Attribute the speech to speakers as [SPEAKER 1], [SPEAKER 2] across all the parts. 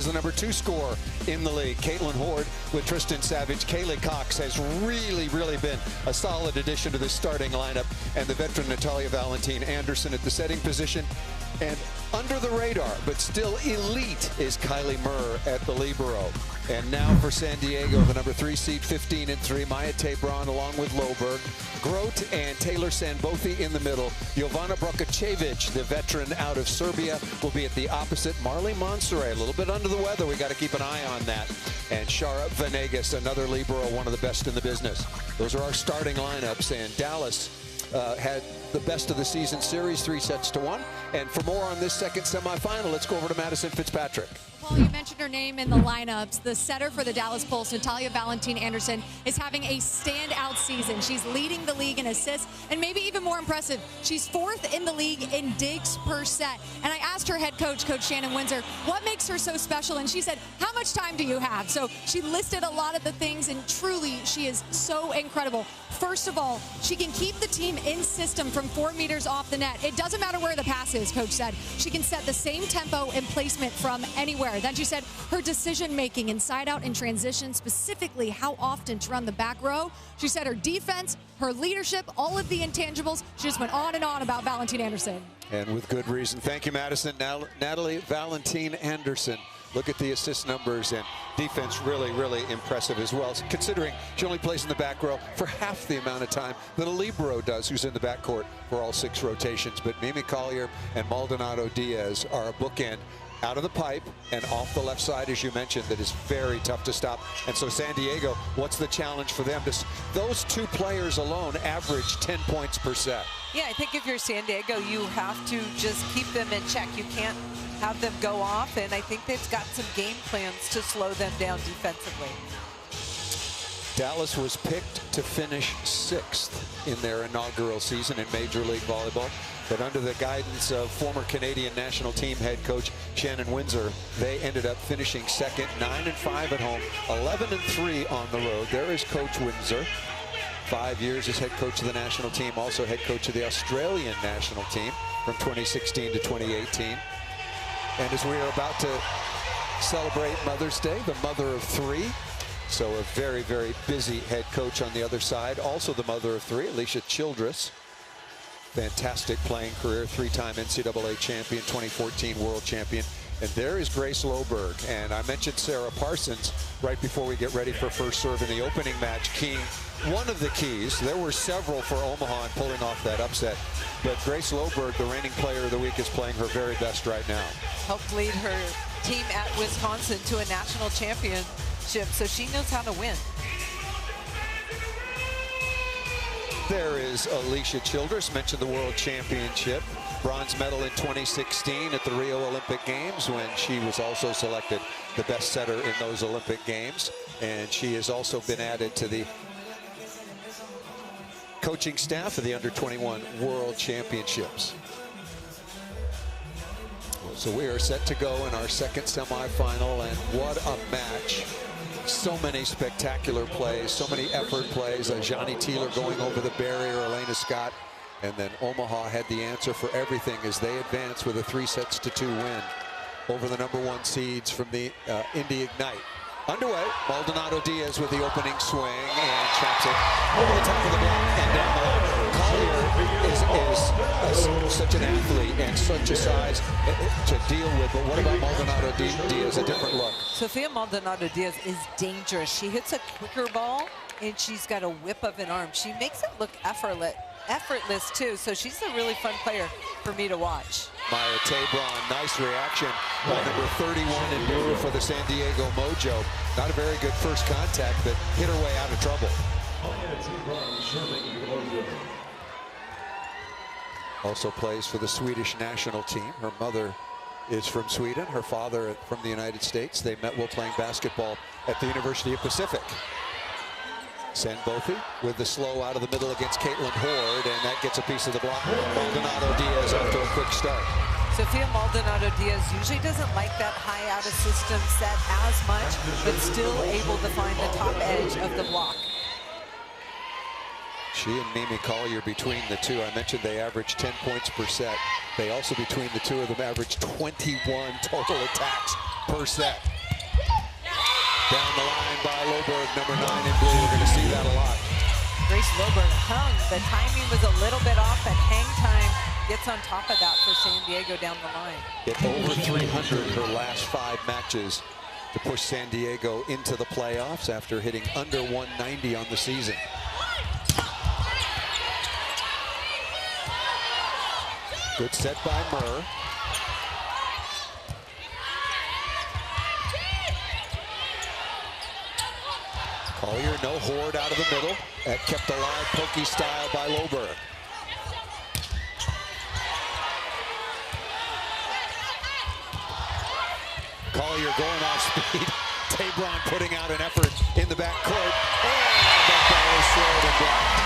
[SPEAKER 1] The number 2 scorer in the league. Caitlin Horde with Tristan Savage. Kaylee Cox has really been a solid addition to this starting lineup. And the veteran Natalia Valentin Anderson at the setting position. And under the radar, but still elite, is Kylie Murr at the libero. And now for San Diego, the number 3 seed, 15-3, Maya Tabron along with Loberg. Grote and Taylor Sanbothi in the middle. Jovana Brokacevic, the veteran out of Serbia, will be at the opposite. Marley Monserrat, a little bit under the weather. We got to keep an eye on that. And Shara Venegas, another libero, one of the best in the business. Those are our starting lineups. And Dallas had the best of the season series, 3-1. And for more on this second semifinal, let's go over to Madison Fitzpatrick.
[SPEAKER 2] Paul, you mentioned her name in the lineups. The setter for the Dallas Pulse, Natalia Valentin Anderson, is having a standout season. She's leading the league in assists, and maybe even more impressive, she's 4th in the league in digs per set. And I asked her head coach, Coach Shannon Windsor, what makes her so special? And she said, how much time do you have? So she listed a lot of the things, and truly, she is so incredible. First of all, she can keep the team in system from 4 meters off the net. It doesn't matter where the pass is, Coach said. She can set the same tempo and placement from anywhere. Then she said her decision-making inside out and transition, specifically how often to run the back row. She said her defense, her leadership, all of the intangibles. She just went on and on about Valentin Anderson.
[SPEAKER 1] And with good reason. Thank you, Madison. Now, Natalie Valentin Anderson. Look at the assist numbers, and defense really impressive as well, considering she only plays in the back row for half the amount of time that a libero does, who's in the backcourt for all 6 rotations. But Mimi Collier and Maldonado Diaz are a bookend out of the pipe and off the left side, as you mentioned, that is very tough to stop. And so San Diego, what's the challenge for them? Those 2 players alone average 10 points per set.
[SPEAKER 3] Yeah, I think if you're San Diego, you have to just keep them in check. You can't have them go off, and I think they've got some game plans to slow them down defensively.
[SPEAKER 1] Dallas was picked to finish 6th in their inaugural season in Major League Volleyball. But under the guidance of former Canadian national team head coach Shannon Windsor, they ended up finishing 2nd, 9-5 at home, 11-3 on the road. There is Coach Windsor. 5 years as head coach of the national team, also head coach of the Australian national team from 2016 to 2018. And as we are about to celebrate Mother's Day, the mother of 3, so a very busy head coach on the other side. Also the mother of 3, Alicia Childress. Fantastic playing career, 3-time NCAA champion, 2014 world champion. And there is Grace Loberg. And I mentioned Sarah Parsons right before we get ready for first serve in the opening match, keying one of the keys. There were several for Omaha in pulling off that upset. But Grace Loberg, the reigning player of the week, is playing her very best right now.
[SPEAKER 3] Helped lead her team at Wisconsin to a national championship, so she knows how to win.
[SPEAKER 1] There is Alicia Childress, mentioned the World Championship. Bronze medal in 2016 at the Rio Olympic Games, when she was also selected the best setter in those Olympic Games. And she has also been added to the coaching staff of the Under-21 World Championships. So we are set to go in our second semifinal, and what a match. So many spectacular plays, so many effort plays. Johnny Teeler going over the barrier, Elena Scott. And then Omaha had the answer for everything as they advance with a 3-2 win over the number 1 seeds from the Indy Ignite. Underway, Maldonado Diaz with the opening swing and chops it over the top of the block and down the line. Collier is such an athlete and such a size to deal with, but what about Maldonado Diaz? A different look.
[SPEAKER 3] Sofia Maldonado Diaz is dangerous. She hits a quicker ball, and she's got a whip of an arm. She makes it look effortless too, so she's a really fun player for me to watch.
[SPEAKER 1] Maya Tabron, nice reaction by number 31 in blue for the San Diego Mojo. Not a very good first contact, but hit her way out of trouble. Also plays for the Swedish national team. Her mother is from Sweden, her father from the United States. They met while playing basketball at the University of Pacific. Sanbothi with the slow out of the middle against Caitlin Horde, and that gets a piece of the block. Maldonado Diaz off to a quick start.
[SPEAKER 3] Sofia Maldonado Diaz usually doesn't like that high out of system set as much, but still able to find the top edge of the block.
[SPEAKER 1] She and Mimi Collier, between the two, I mentioned they average 10 points per set. They also, between the two of them, average 21 total attacks per set. Down the line by Loberg, number 9 in blue. We're going to see that a lot.
[SPEAKER 3] Grace Loberg hung. The timing was a little bit off, and hang time gets on top of that for San Diego down the line.
[SPEAKER 1] Hit over 300 her last 5 matches to push San Diego into the playoffs after hitting under 190 on the season. Good set by Murr. Collier, no hoard out of the middle. That kept alive pokey style by Loberg. Collier going off speed. Tabron putting out an effort in the back court. And that ball is slowed and blocked.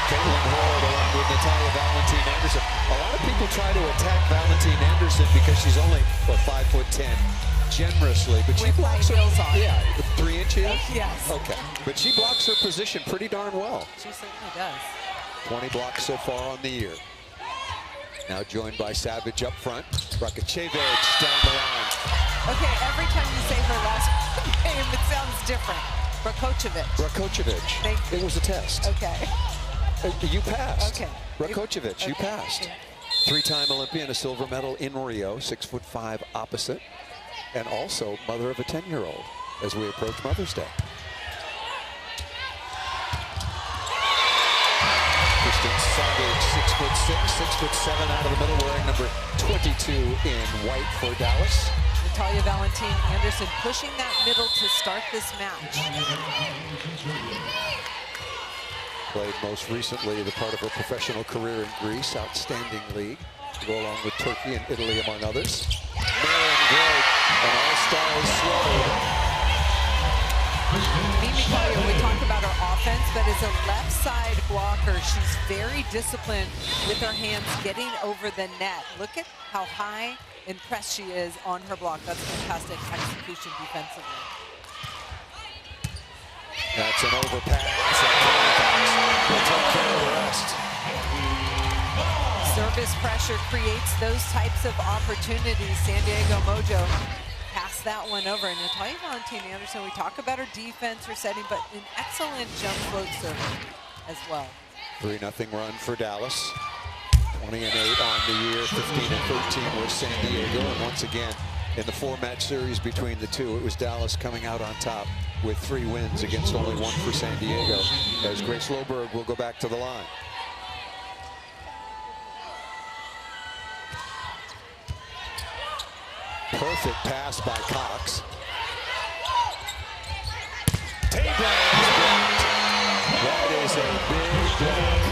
[SPEAKER 1] Caitlin Ward along with Natalia Valentin Anderson. A lot of people try to attack Valentin Anderson because she's only, what, 5'10", generously, but she blocks her. Yeah, 3 inches.
[SPEAKER 3] Yes.
[SPEAKER 1] Okay, but she blocks her position pretty darn well.
[SPEAKER 3] She certainly does.
[SPEAKER 1] 20 blocks so far on the year. Now joined by Savage up front. Brakacevic down the line.
[SPEAKER 3] Okay, every time you say her last name, it sounds different.
[SPEAKER 1] Brakacevic. It was a test.
[SPEAKER 3] Okay.
[SPEAKER 1] You passed.
[SPEAKER 3] Okay.
[SPEAKER 1] Brakacevic, you passed. 3-time Olympian, a silver medal in Rio, 6'5" opposite, and also mother of a 10-year-old as we approach Mother's Day. Kristen Savage, 6'6", 6'7" out of the middle, wearing number 22 in white for Dallas.
[SPEAKER 3] Natalia Valentin Anderson pushing that middle to start this match.
[SPEAKER 1] Played most recently the part of her professional career in Greece, outstanding league, to go along with Turkey and Italy among others. Marin Grove, an all-star slowed.
[SPEAKER 3] Mimi Collier, we talk about her offense, but as a left side blocker, she's very disciplined with her hands getting over the net. Look at how high and pressed she is on her block. That's fantastic execution defensively.
[SPEAKER 1] That's an overpass. We'll take care of the rest.
[SPEAKER 3] Service pressure creates those types of opportunities. San Diego Mojo passed that one over. And Natalia Valentin Anderson, we talk about her defense, her setting, but an excellent jump float serve as well.
[SPEAKER 1] 3-0 run for Dallas. 20-8 on the year, 15-13 with San Diego. And once again, in the 4-match series between the two, it was Dallas coming out on top with 3 wins against only 1 for San Diego, as Grace Loberg will go back to the line. Perfect pass by Cox. That is a big block.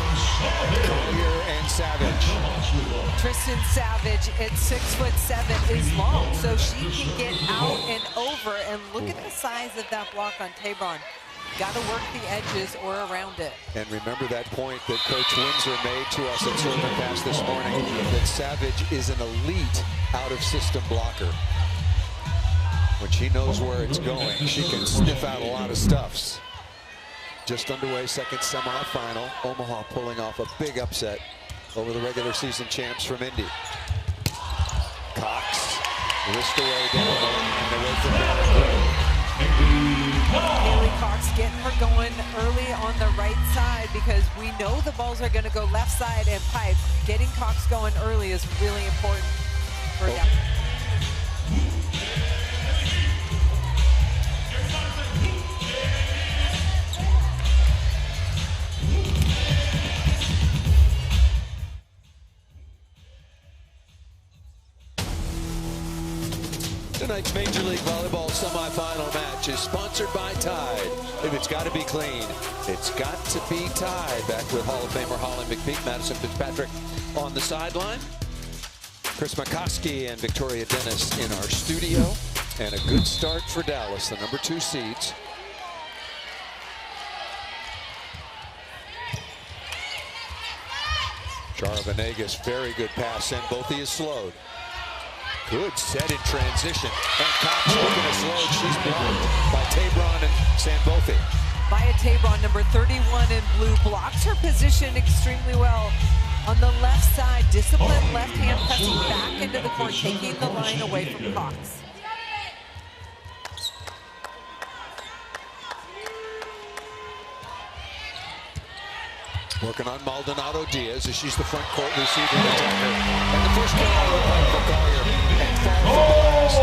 [SPEAKER 1] Collier and Savage.
[SPEAKER 3] Tristan Savage at 6'7" is long, so she can get out and over. And look at the size of that block on Tabron. Got to work the edges or around it.
[SPEAKER 1] And remember that point that Coach Windsor made to us at Servant Pass this morning, that Savage is an elite out-of-system blocker. When she knows where it's going, she can sniff out a lot of stuffs. Just underway, second semifinal. Omaha pulling off a big upset over the regular season champs from Indy. Cox, wrist away down the line, away from Marin.
[SPEAKER 3] Haley Cox getting her going early on the right side because we know the balls are going to go left side and pipe. Getting Cox going early is really important for them.
[SPEAKER 1] Tonight's Major League Volleyball semifinal match is sponsored by Tide. If it's got to be clean, it's got to be Tide. Back with Hall of Famer Holland McPeak, Madison Fitzpatrick on the sideline. Chris McCoskey and Victoria Dennis in our studio. And a good start for Dallas, the number 2 seeds. Chara Venegas, very good pass, and Bothy is slowed. Good set in transition. And Cox looking to slow. She's blocked by Tabron and Sanbothy.
[SPEAKER 3] Maya Tabron, number 31 in blue, blocks her position extremely well. On the left side, disciplined left hand pressing back into the court, taking the line away from Cox.
[SPEAKER 1] Working on Maldonado Diaz as she's the front court receiver and attacker. And the first ball out of the pipe for Collier. And far from the last.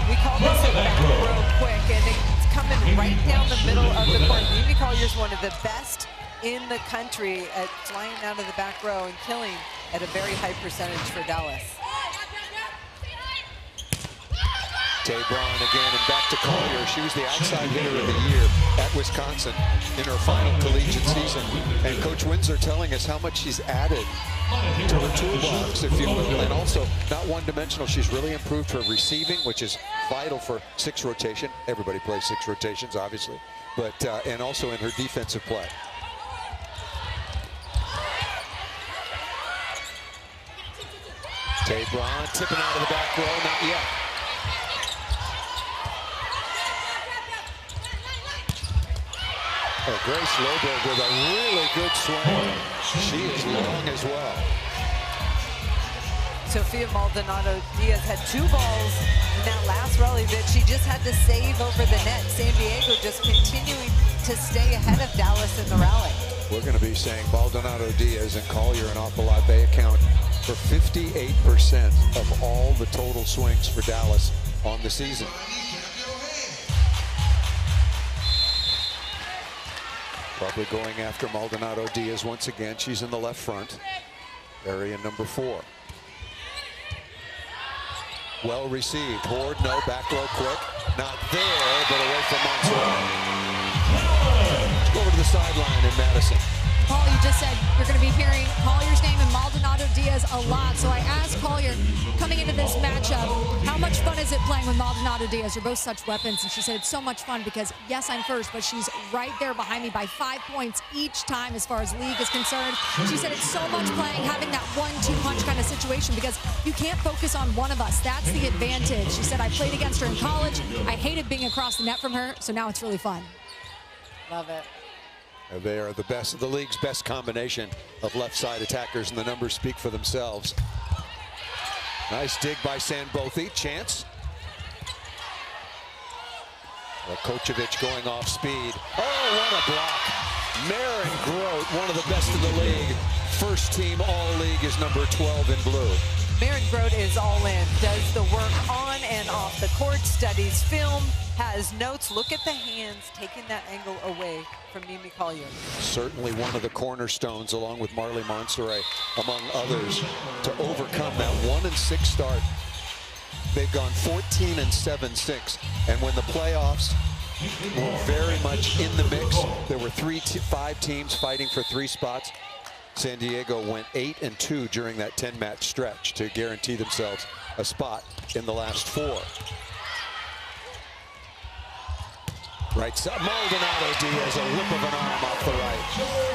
[SPEAKER 3] We call this a back row quick, and it's coming right down the middle of the court. Mimi Collier's one of the best in the country at flying out of the back row and killing at a very high percentage for Dallas.
[SPEAKER 1] Tay Braun again, and back to Collier. She was the outside hitter of the year at Wisconsin in her final collegiate season. And Coach Windsor telling us how much she's added to her toolbox, if you will, and also not one-dimensional. She's really improved her receiving, which is vital for 6 rotation. Everybody plays 6 rotations, obviously, but and also in her defensive play. Tay Braun tipping out of the back row, not yet. Grace Loberg with a really good swing. She is long as well.
[SPEAKER 3] Sofia Maldonado Diaz had 2 balls in that last rally that she just had to save over the net. San Diego just continuing to stay ahead of Dallas in the rally.
[SPEAKER 1] We're going to be saying Maldonado Diaz and Collier and off the lot. They account for 58% of all the total swings for Dallas on the season. Probably going after Maldonado Diaz once again. She's in the left front, area number 4. Well received. Horde, no, back row quick. Not there, but away from Montserrat. Let's go over to the sideline in Madison.
[SPEAKER 2] Paul, you just said you're going to be hearing Collier's name and Maldonado Diaz a lot. So I asked Collier, coming into this matchup, how much fun is it playing with Maldonado Diaz? You're both such weapons. And she said it's so much fun because, yes, I'm first, but she's right there behind me by 5 points each time as far as league is concerned. She said it's so much playing, having that 1-2 punch kind of situation because you can't focus on one of us. That's the advantage. She said, I played against her in college. I hated being across the net from her, so now it's really fun.
[SPEAKER 3] Love it.
[SPEAKER 1] They are the best, the league's best combination of left side attackers, and the numbers speak for themselves. Nice dig by Sanbothi. Chance. Kochovic going off speed. Oh, what a block. Maren Grote, one of the best in the league. First team all-league is number 12 in blue.
[SPEAKER 3] Maren Grote is all in, does the work on and off the court, studies film, has notes. Look at the hands taking that angle away from Mimi Collier. Certainly
[SPEAKER 1] one of the cornerstones, along with Marley Montserrat, among others, to overcome that 1-6 start. They've gone 14-7-6, and when the playoffs were very much in the mix, there were 5 teams fighting for 3 spots. San Diego went 8-2 during that 10-match stretch to guarantee themselves a spot in the last 4. Right side, Maldonado Diaz, a whip of an arm off the right.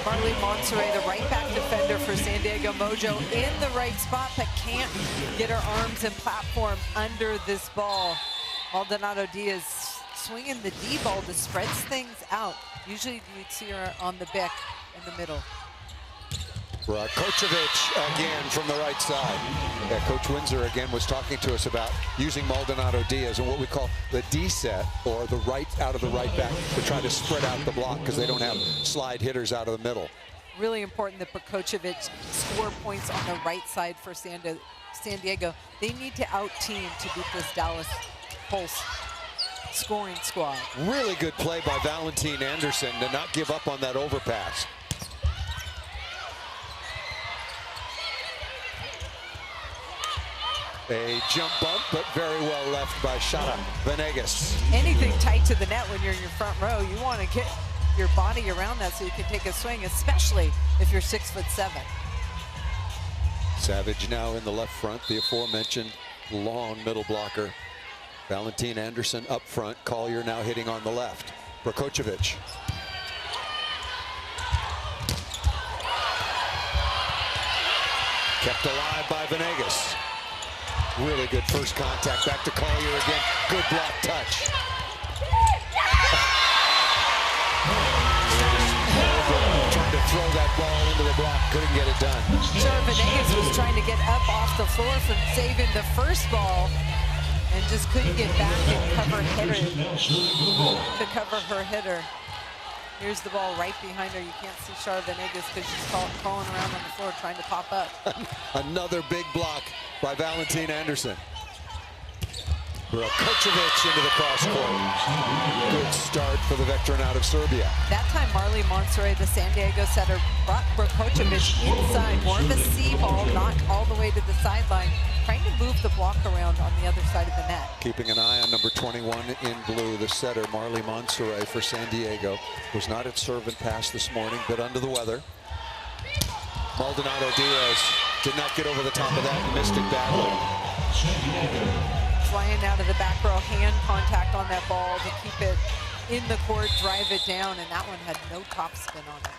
[SPEAKER 3] Marley Montserrat, the right back defender for San Diego Mojo, in the right spot, but can't get her arms and platform under this ball. Maldonado Diaz swinging the D ball to spreads things out. Usually you'd see her on the Bic in the middle.
[SPEAKER 1] Kochovic again from the right side. Yeah, Coach Windsor again was talking to us about using Maldonado Diaz and what we call the D set, or the right out of the right back, to try to spread out the block because they don't have slide hitters out of the middle.
[SPEAKER 3] Really important that Kochovic score points on the right side for San Diego. They need to out-team to beat this Dallas Pulse scoring squad.
[SPEAKER 1] Really good play by Valentine Anderson to not give up on that overpass. A jump bump, but very well left by Shara Venegas.
[SPEAKER 3] Anything tight to the net when you're in your front row, you want to get your body around that so you can take a swing, especially if you're 6'7".
[SPEAKER 1] Savage now in the left front, the aforementioned long middle blocker. Valentine Anderson up front, Collier now hitting on the left. Kochovic. Kept alive by Venegas. Really good first contact. Back to Collier again. Good block touch. Trying to throw that ball into the block. Couldn't get it done.
[SPEAKER 3] Sure, Venegas was trying to get up off the floor from saving the first ball and just couldn't get back and cover her hitter. Here's the ball right behind her. You can't see Char Venegas because she's crawling around on the floor trying to pop up.
[SPEAKER 1] Another big block by Valentina Anderson. Brakočević into the cross court. Good start for the veteran out of Serbia.
[SPEAKER 3] That time, Marley Monserrat, the San Diego setter, brought Brakočević inside. More of a C ball, not all the way to the sideline. Trying to move the block around on the other side of the net.
[SPEAKER 1] Keeping an eye on number 21 in blue, the setter, Marley Monserrat for San Diego. Was not at serve and pass this morning, but under the weather. Maldonado Diaz did not get over the top of that and missed it badly.
[SPEAKER 3] Flying out of the back row, hand contact on that ball to keep it in the court, drive it down, and that one had no top spin on it.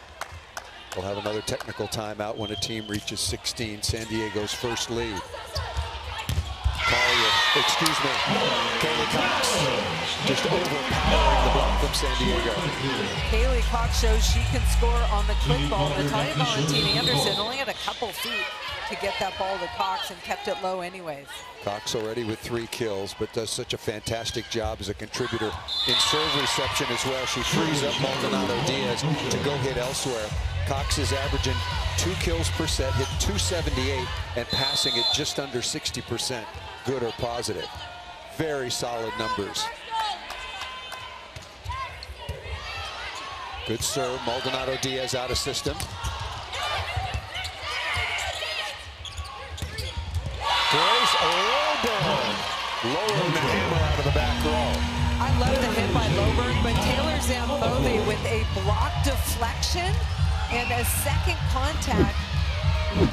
[SPEAKER 1] We'll have another technical timeout when a team reaches 16, San Diego's first lead. Kaylee Cox just overpowering the block from San Diego.
[SPEAKER 3] Kaylee Cox shows she can score on the quick ball. Natalia Valentina Anderson only had a couple feet to get that ball to Cox and kept it low anyways.
[SPEAKER 1] Cox already with 3 kills, but does such a fantastic job as a contributor in serve reception as well. She frees up Maldonado Diaz to go hit elsewhere. Cox is averaging 2 kills per set, hit 278, and passing at just under 60%. Good or positive. Very solid numbers. Good serve. Maldonado Diaz out of system. Throws Loberg. Lowering the hammer out of the back row.
[SPEAKER 3] I love the hit by Loberg, but Taylor Zamboni with a block deflection and a second contact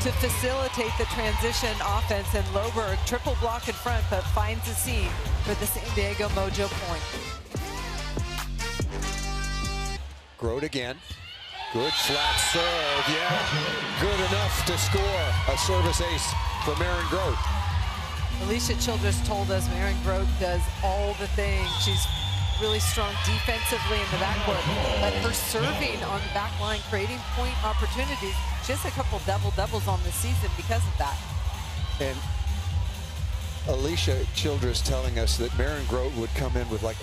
[SPEAKER 3] to facilitate the transition offense, and Loberg triple block in front, but finds a seam for the San Diego Mojo point.
[SPEAKER 1] Grote again. Good flat serve, yeah. Good enough to score a service ace for Maren Grote.
[SPEAKER 3] Alicia Childress told us Maren Grote does all the things. She's really strong defensively in the backcourt, but her serving on the back line, creating point opportunities, she has a couple double-doubles on the season because of that.
[SPEAKER 1] And Alicia Childress telling us that Maren Grote would come in with like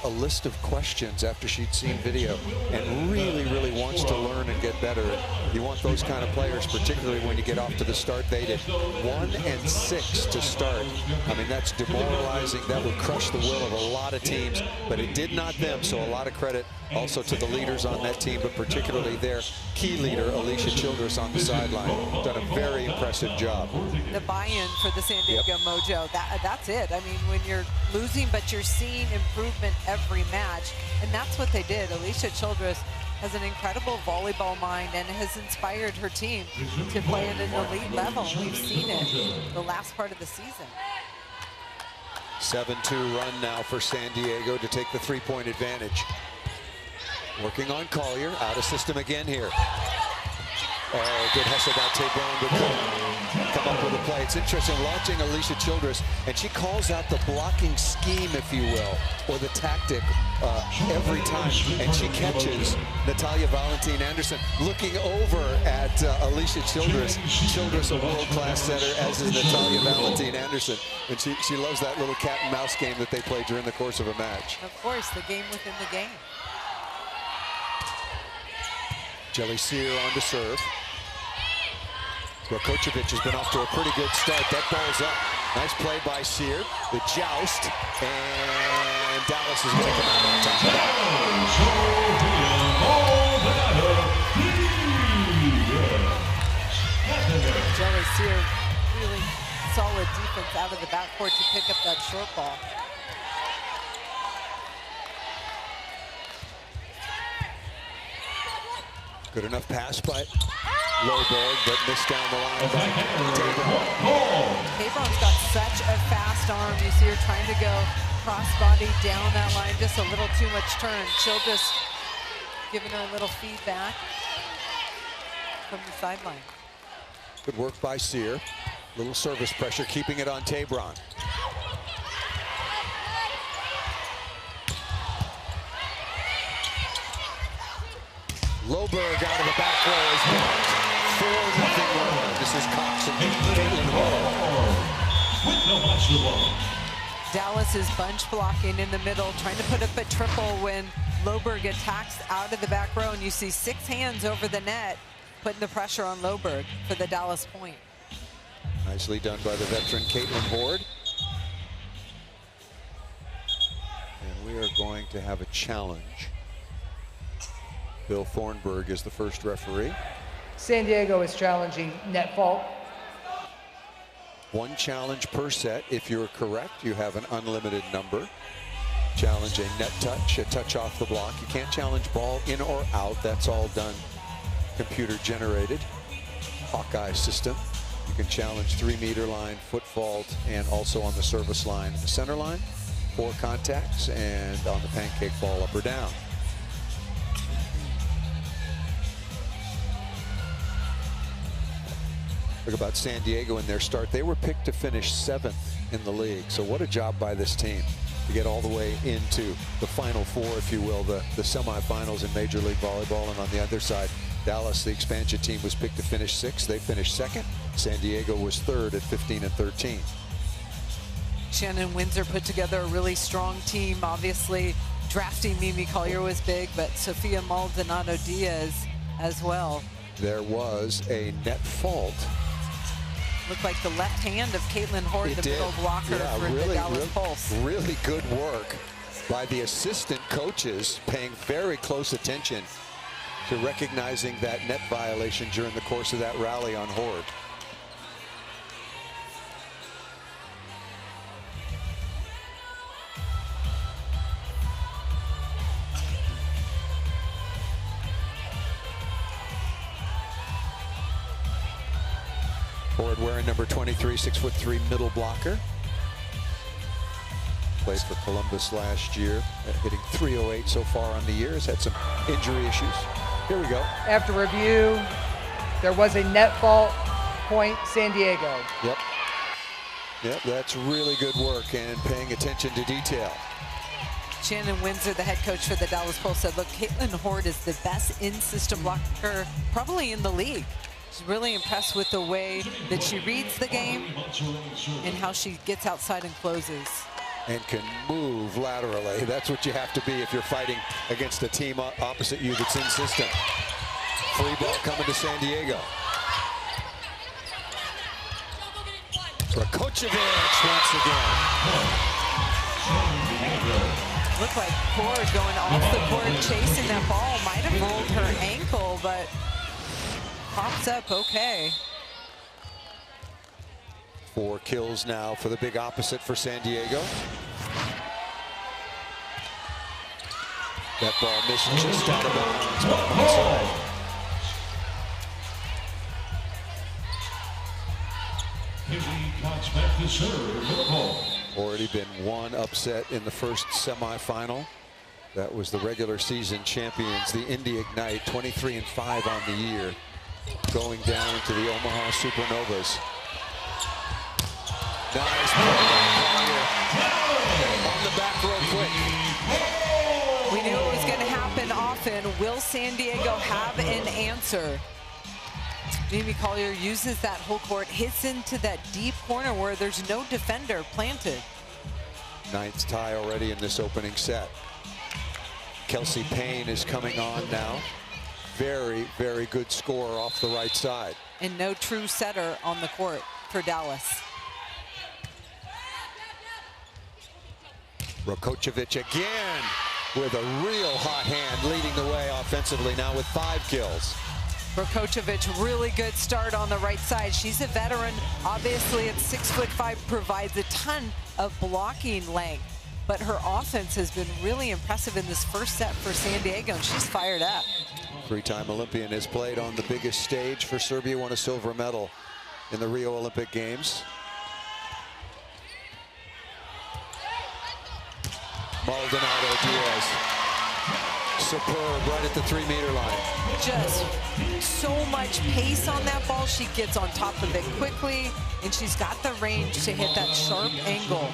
[SPEAKER 1] a list of questions after she'd seen video and really wants to learn and get better. You want those kind of players, particularly when you get off to the start they did. 1 and 6 to start. I mean, that's demoralizing. That would crush the will of a lot of teams, but it did not them. So a lot of credit also to the leaders on that team, but particularly their key leader, Alicia Childress, on the sideline. Done a very impressive job.
[SPEAKER 3] The buy-in for the San Diego Mojo. That's it. I mean, when you're losing, but you're seeing improvement every match, and that's what they did. Alicia Childress has an incredible volleyball mind and has inspired her team to play at an elite level. We've seen it the last part of the season.
[SPEAKER 1] 7-2 run now for San Diego to take the 3-point advantage. Working on Collier, out of system again here. Oh, good hustle by Tay Brown to come up with a play. It's interesting, launching Alicia Childress, and she calls out the blocking scheme, if you will, or the tactic every time, and she catches Natalia Valentina Anderson looking over at Alicia Childress. Childress, a world-class setter, as is Natalia Valentina Anderson, and she loves that little cat and mouse game that they play during the course of a match.
[SPEAKER 3] Of course, the game within the game.
[SPEAKER 1] Jelly Sear on to serve. Brakočević has been off to a pretty good start. That ball's up. Nice play by Sear. The joust, and Dallas is going to come out on top of that.
[SPEAKER 3] Jelly Sear, really solid defense out of the backcourt to pick up that short ball.
[SPEAKER 1] Good enough pass by Loberg, but missed down the line by Tabron.
[SPEAKER 3] Tabron's got such a fast arm. You see her trying to go cross-body down that line, just a little too much turn. Childress giving her a little feedback from the sideline.
[SPEAKER 1] Good work by Sear. Little service pressure, keeping it on Tabron. Loberg out of the back row is blocked. 4-0 run. This is Cox and Caitlin Hall.
[SPEAKER 4] With the match ball.
[SPEAKER 3] Dallas is bunch blocking in the middle, trying to put up a triple when Loberg attacks out of the back row, and you see 6 hands over the net, putting the pressure on Loberg for the Dallas point.
[SPEAKER 1] Nicely done by the veteran Caitlin Horde. And we are going to have a challenge. Bill Thornburg is the first referee.
[SPEAKER 4] San Diego is challenging net fault.
[SPEAKER 1] 1 challenge per set. If you're correct, you have an unlimited number. Challenge a net touch, a touch off the block. You can't challenge ball in or out. That's all done computer generated. Hawkeye system. You can challenge 3-meter line, foot fault, and also on the service line and the center line. 4 contacts, and on the pancake ball up or down. Look about San Diego in their start. They were picked to finish 7th in the league. So what a job by this team to get all the way into the Final Four, if you will, the semifinals in Major League Volleyball. And on the other side, Dallas, the expansion team, was picked to finish 6th. They finished 2nd. San Diego was 3rd at 15-13.
[SPEAKER 3] Shannon Windsor put together a really strong team. Obviously, drafting Mimi Collier was big, but Sofia Maldonado Diaz as well.
[SPEAKER 1] There was a net fault.
[SPEAKER 3] Looked like the left hand of Caitlin Horde, the middle blocker for the Dallas Pulse.
[SPEAKER 1] Really good work by the assistant coaches, paying very close attention to recognizing that net violation during the course of that rally on Horde. Horde wearing number 23, 6'3" middle blocker. Played for Columbus last year, hitting .308 so far on the year. Has had some injury issues. Here we go.
[SPEAKER 4] After review, there was a net fault, point San Diego.
[SPEAKER 1] Yep. Yep, that's really good work and paying attention to detail.
[SPEAKER 3] Shannon Windsor, the head coach for the Dallas Pulse, said, look, Caitlin Horde is the best in-system blocker probably in the league. She's really impressed with the way that she reads the game and how she gets outside and closes.
[SPEAKER 1] And can move laterally. That's what you have to be if you're fighting against a team opposite you that's in system. Free ball coming to San Diego. Rakocevic once again.
[SPEAKER 3] Looked like Horde going off the court, chasing that ball. Might have rolled her ankle, but pops up okay.
[SPEAKER 1] 4 kills now for the big opposite for San Diego. That ball missed just out of bounds. Already been 1 upset in the first semifinal. That was the regular season champions, the Indy Ignite, 23-5 on the year, going down to the Omaha Supernovas. Nice on the back row quick.
[SPEAKER 3] We knew it was going to happen often. Will San Diego have an answer? Mimi Collier uses that whole court, hits into that deep corner where there's no defender planted.
[SPEAKER 1] 9th tie already in this opening set. Kelsey Payne is coming on now. Very, very good score off the right side.
[SPEAKER 3] And no true setter on the court for Dallas.
[SPEAKER 1] Rakocevic again with a real hot hand, leading the way offensively now with 5 kills.
[SPEAKER 3] Rakocevic, really good start on the right side. She's a veteran. Obviously, at 6'5", provides a ton of blocking length. But her offense has been really impressive in this first set for San Diego, and she's fired up.
[SPEAKER 1] 3-time Olympian, has played on the biggest stage for Serbia, won a silver medal in the Rio Olympic Games. Maldonado Diaz, superb right at the 3-meter line.
[SPEAKER 3] Just so much pace on that ball. She gets on top of it quickly, and she's got the range to hit that sharp angle.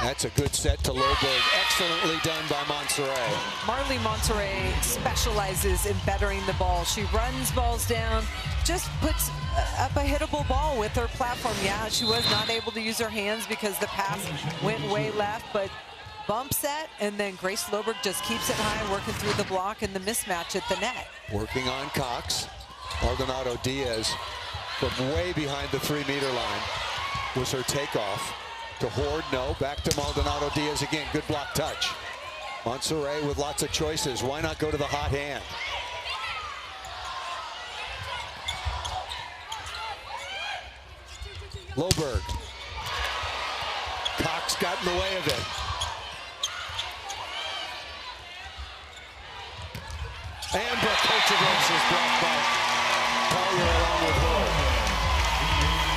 [SPEAKER 1] That's a good set to Loberg. Excellently done by Monserrat.
[SPEAKER 3] Marley Monserrat specializes in bettering the ball. She runs balls down, just puts up a hittable ball with her platform. Yeah, she was not able to use her hands because the pass went way left, but bump set, and then Grace Loberg just keeps it high, working through the block and the mismatch at the net.
[SPEAKER 1] Working on Cox. Maldonado Diaz from way behind the 3-meter line was her takeoff. To Horde, no. Back to Maldonado Diaz again. Good block touch. Monserrat with lots of choices. Why not go to the hot hand? Loberg. Cox got in the way of it. And Brkočević is blocked by Collier along with Horde.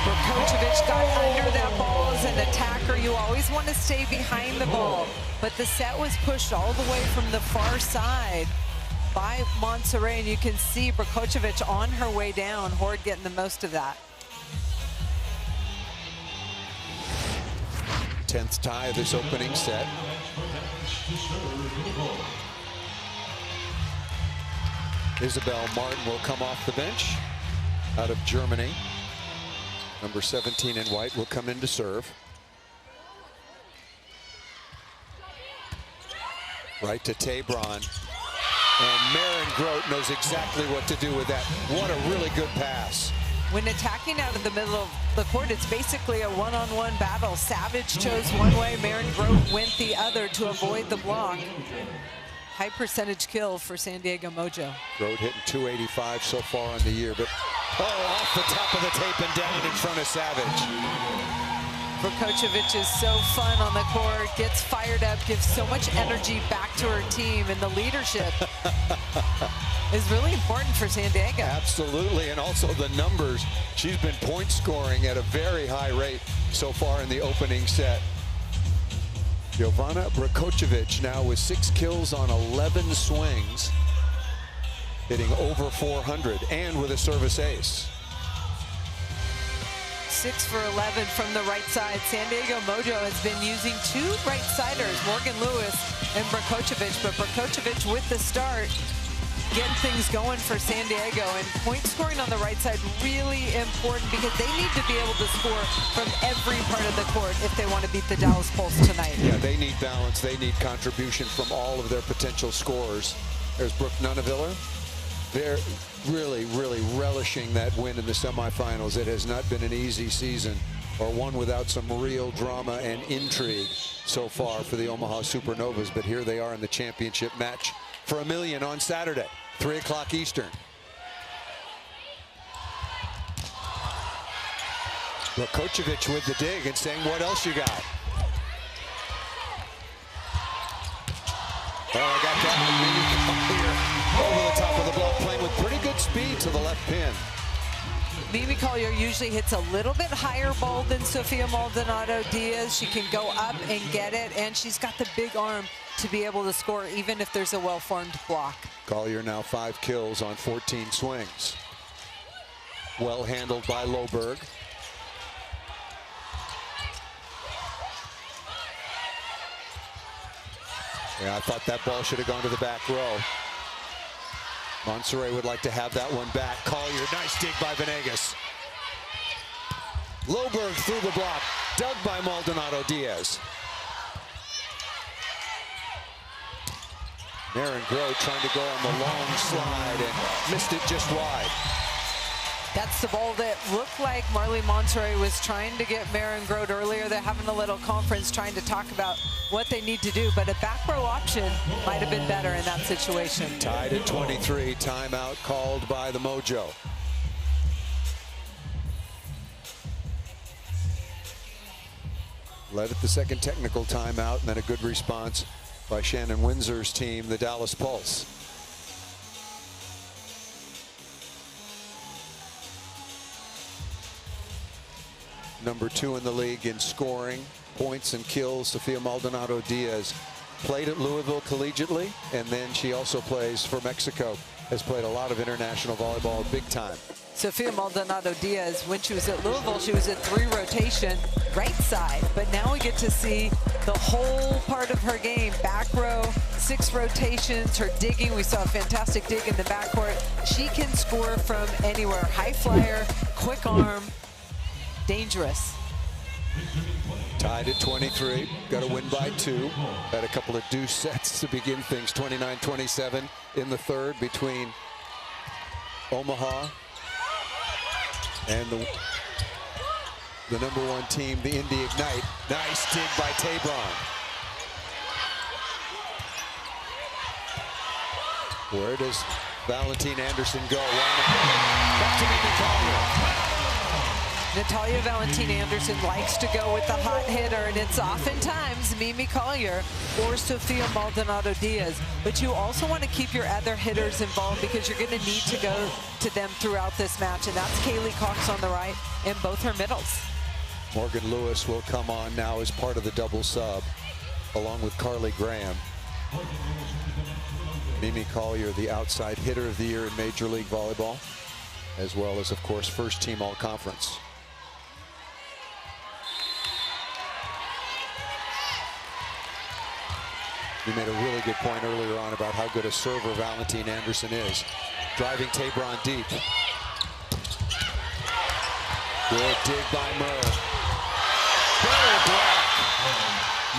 [SPEAKER 3] Brkočević got under that ball as an attacker. You always want to stay behind the ball, but the set was pushed all the way from the far side by Monserrat, and you can see Brkočević on her way down. Horde getting the most of that.
[SPEAKER 1] 10th tie of this opening set. Isabel Martin will come off the bench out of Germany. Number 17 in white will come in to serve. Right to Tabron. And Maren Grote knows exactly what to do with that. What a really good pass.
[SPEAKER 3] When attacking out of the middle of the court, it's basically a one-on-one battle. Savage chose one way, Maren Grote went the other to avoid the block. High percentage kill for San Diego Mojo.
[SPEAKER 1] Grote hitting 285 so far on the year, but off the top of the tape and down in front of Savage.
[SPEAKER 3] Brkočević is so fun on the court, gets fired up, gives so much energy back to her team, and the leadership is really important for San Diego.
[SPEAKER 1] Absolutely, and also the numbers. She's been point scoring at a very high rate so far in the opening set. Jovana Brkočević now with 6 kills on 11 swings, hitting over 400 and with a service ace.
[SPEAKER 3] 6 for 11 from the right side. San Diego Mojo has been using 2 right-siders, Morgan Lewis and Brkočević, but Brkočević with the start, getting things going for San Diego, and point scoring on the right side really important because they need to be able to score from every part of the court if they want to beat the Dallas Pulse tonight.
[SPEAKER 1] Yeah, they need balance. They need contribution from all of their potential scorers. There's Brooke Nuneviller. They're really, really relishing that win in the semifinals. It has not been an easy season or one without some real drama and intrigue so far for the Omaha Supernovas, but here they are in the championship match for $1 million on Saturday, 3 o'clock Eastern. Brkočević with the dig and saying, what else you got? Oh, I got that. Over the top of the block, playing with pretty good speed to the left pin.
[SPEAKER 3] Mimi Collier usually hits a little bit higher ball than Sofia Maldonado Diaz. She can go up and get it, and she's got the big arm to be able to score even if there's a well-formed block.
[SPEAKER 1] Collier now 5 kills on 14 swings. Well handled by Loberg. Yeah, I thought that ball should have gone to the back row. Monserrat would like to have that one back. Collier, nice dig by Venegas. Loberg through the block, dug by Maldonado Diaz. Maren Grote trying to go on the long slide and missed it just wide.
[SPEAKER 3] That's the ball that looked like Marley Monserrat was trying to get Maren Grote earlier. They're having a little conference trying to talk about what they need to do, but a back row option might have been better in that situation.
[SPEAKER 1] Tied at 23, timeout called by the Mojo. Led at the second technical timeout, and then a good response by Shannon Windsor's team, the Dallas Pulse. Number 2 in the league in scoring, points and kills. Sofia Maldonado Diaz played at Louisville collegiately, and then she also plays for Mexico. Has played a lot of international volleyball big time.
[SPEAKER 3] Sofia Maldonado-Diaz, when she was at Louisville, she was at 3 rotation, right side. But now we get to see the whole part of her game. Back row, 6 rotations, her digging. We saw a fantastic dig in the backcourt. She can score from anywhere. High flyer, quick arm, dangerous.
[SPEAKER 1] Tied at 23, got to win by 2. Had a couple of deuce sets to begin things. 29-27 in the third between Omaha and the #1 team, the Indy Ignite. Nice dig by Tabron. Where does Valentine Anderson go? Back to Mimi Collier.
[SPEAKER 3] Natalia Valentine Anderson likes to go with the hot hitter, and it's oftentimes Mimi Collier or Sofia Maldonado-Diaz. But you also want to keep your other hitters involved because you're going to need to go to them throughout this match, and that's Kaylee Cox on the right and both her middles.
[SPEAKER 1] Morgan Lewis will come on now as part of the double sub, along with Carly Graham. Mimi Collier, the outside hitter of the year in Major League Volleyball, as well as, of course, first team all-conference. You made a really good point earlier on about how good a server Valentine Anderson is. Driving Tabron deep. Good dig by Murr. Better block.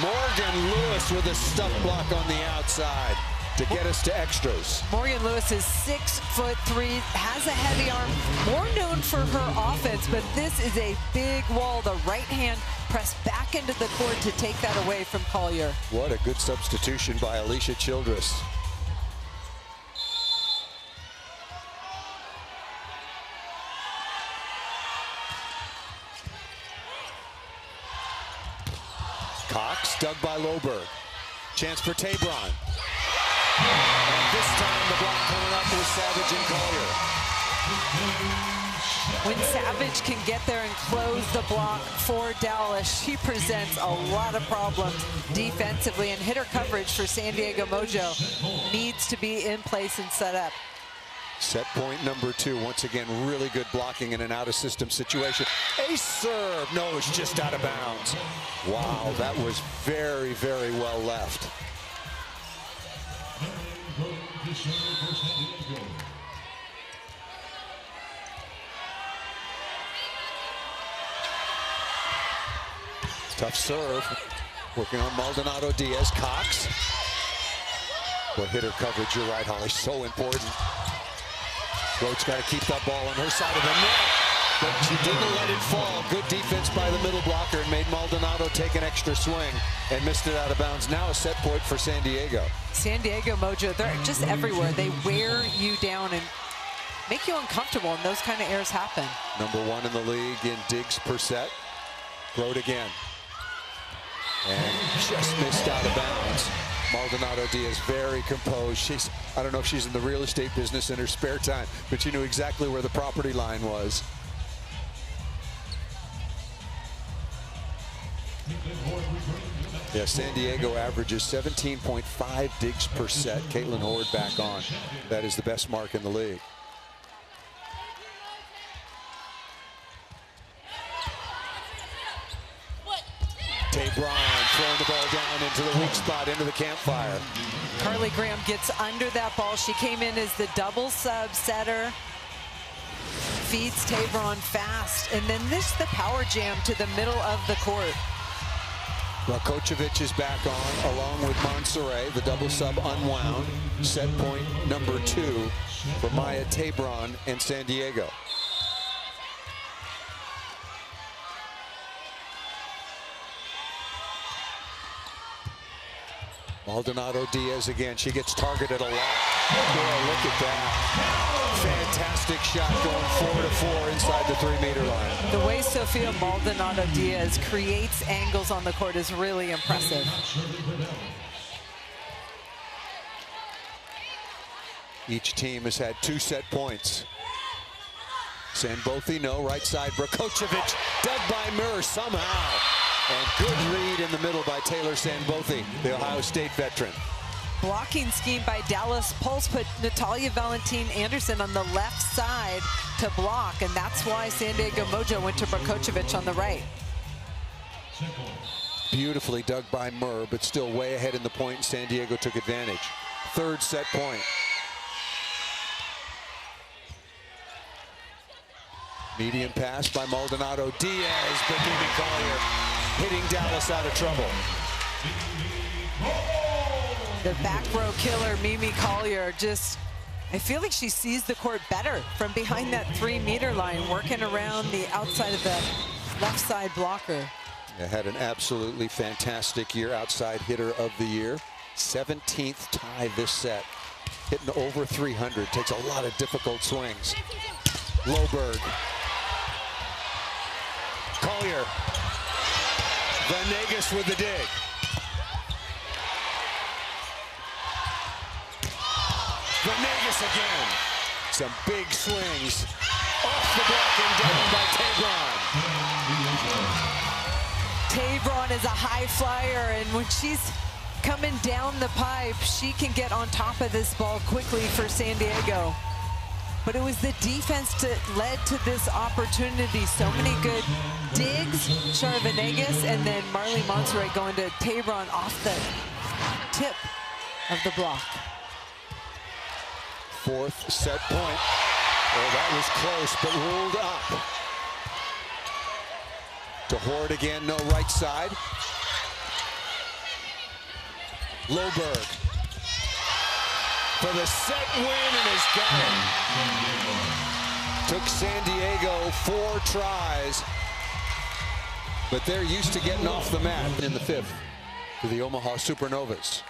[SPEAKER 1] Morgan Lewis with a stuff block on the outside to get us to extras.
[SPEAKER 3] Morgan Lewis is 6'3", has a heavy arm, more known for her offense, but this is a big wall. The right hand pressed back into the court to take that away from Collier.
[SPEAKER 1] What a good substitution by Alicia Childress. Cox, dug by Loberg. Chance for Tabron. And this time the block coming up with Savage and Collier.
[SPEAKER 3] When Savage can get there and close the block for Dallas, she presents a lot of problems defensively, and hitter coverage for San Diego Mojo needs to be in place and set up.
[SPEAKER 1] Set point number 2. Once again, really good blocking in an out-of-system situation. A serve. No, it's just out of bounds. Wow, that was very, very well left. Tough serve. Working on Maldonado-Diaz. Cox. What hitter coverage, you're right, Holly. So important. Roach got to keep that ball on her side of the net, but she didn't let it fall. Good defense by the middle blocker and made Maldonado take an extra swing and missed it out of bounds. Now a set point for San Diego.
[SPEAKER 3] San Diego Mojo, they're just everywhere. They wear you down and make you uncomfortable, and those kind of errors happen. #1
[SPEAKER 1] in the league in digs per set. Grote again. And just missed out of bounds. Maldonado-Diaz very composed. I don't know if she's in the real estate business in her spare time, but she knew exactly where the property line was. Yeah, San Diego averages 17.5 digs per set. Caitlin Horde back on. That is the best mark in the league. Tabron throwing the ball down into the weak spot, into the campfire.
[SPEAKER 3] Carly Graham gets under that ball. She came in as the double sub setter. Feeds Tabron fast. And then the power jam to the middle of the court.
[SPEAKER 1] Rakocevic is back on, along with Monserrat. The double sub unwound. Set point number 2 for Maya Tabron and San Diego. Maldonado-Diaz again. She gets targeted a lot. Boy, look at that. Fantastic shot going 4-4 inside the 3-meter line.
[SPEAKER 3] The way Sofia Maldonado-Diaz creates angles on the court is really impressive.
[SPEAKER 1] Each team has had 2 set points. Sanbothi, no. Right side, Rakocevic. Dug by Murr somehow. And good read in the middle by Taylor Sanbothi, the Ohio State veteran.
[SPEAKER 3] blocking scheme by Dallas Pulse put Natalia Valentin Anderson on the left side to block, and that's why San Diego Mojo went to Brakocevic on the right.
[SPEAKER 1] Beautifully dug by Murr, but still way ahead in the point. San Diego took advantage. Third set point. Medium pass by Maldonado. Diaz, but Mimi Collier hitting Dallas out of trouble.
[SPEAKER 3] The back row killer, Mimi Collier, just, I feel like she sees the court better from behind that 3-meter line, working around the outside of the left side blocker.
[SPEAKER 1] Yeah, had an absolutely fantastic year, outside hitter of the year. 17th tie this set. Hitting over 300, takes a lot of difficult swings. Loberg. Collier. Venegas with the dig. Venegas again. Some big swings. Off the block and down by
[SPEAKER 3] Tabron is a high flyer, and when she's coming down the pipe, she can get on top of this ball quickly for San Diego. But it was the defense that led to this opportunity. So many good digs, Char Venegas, and then Marley Montserrat going to Tabron off the tip of the block.
[SPEAKER 1] Fourth set point. Oh, that was close, but ruled up. To Horde again, no right side. Loberg for the set win, and has got it. Took San Diego 4 tries, but they're used to getting off the mat in the 5th to the Omaha Supernovas.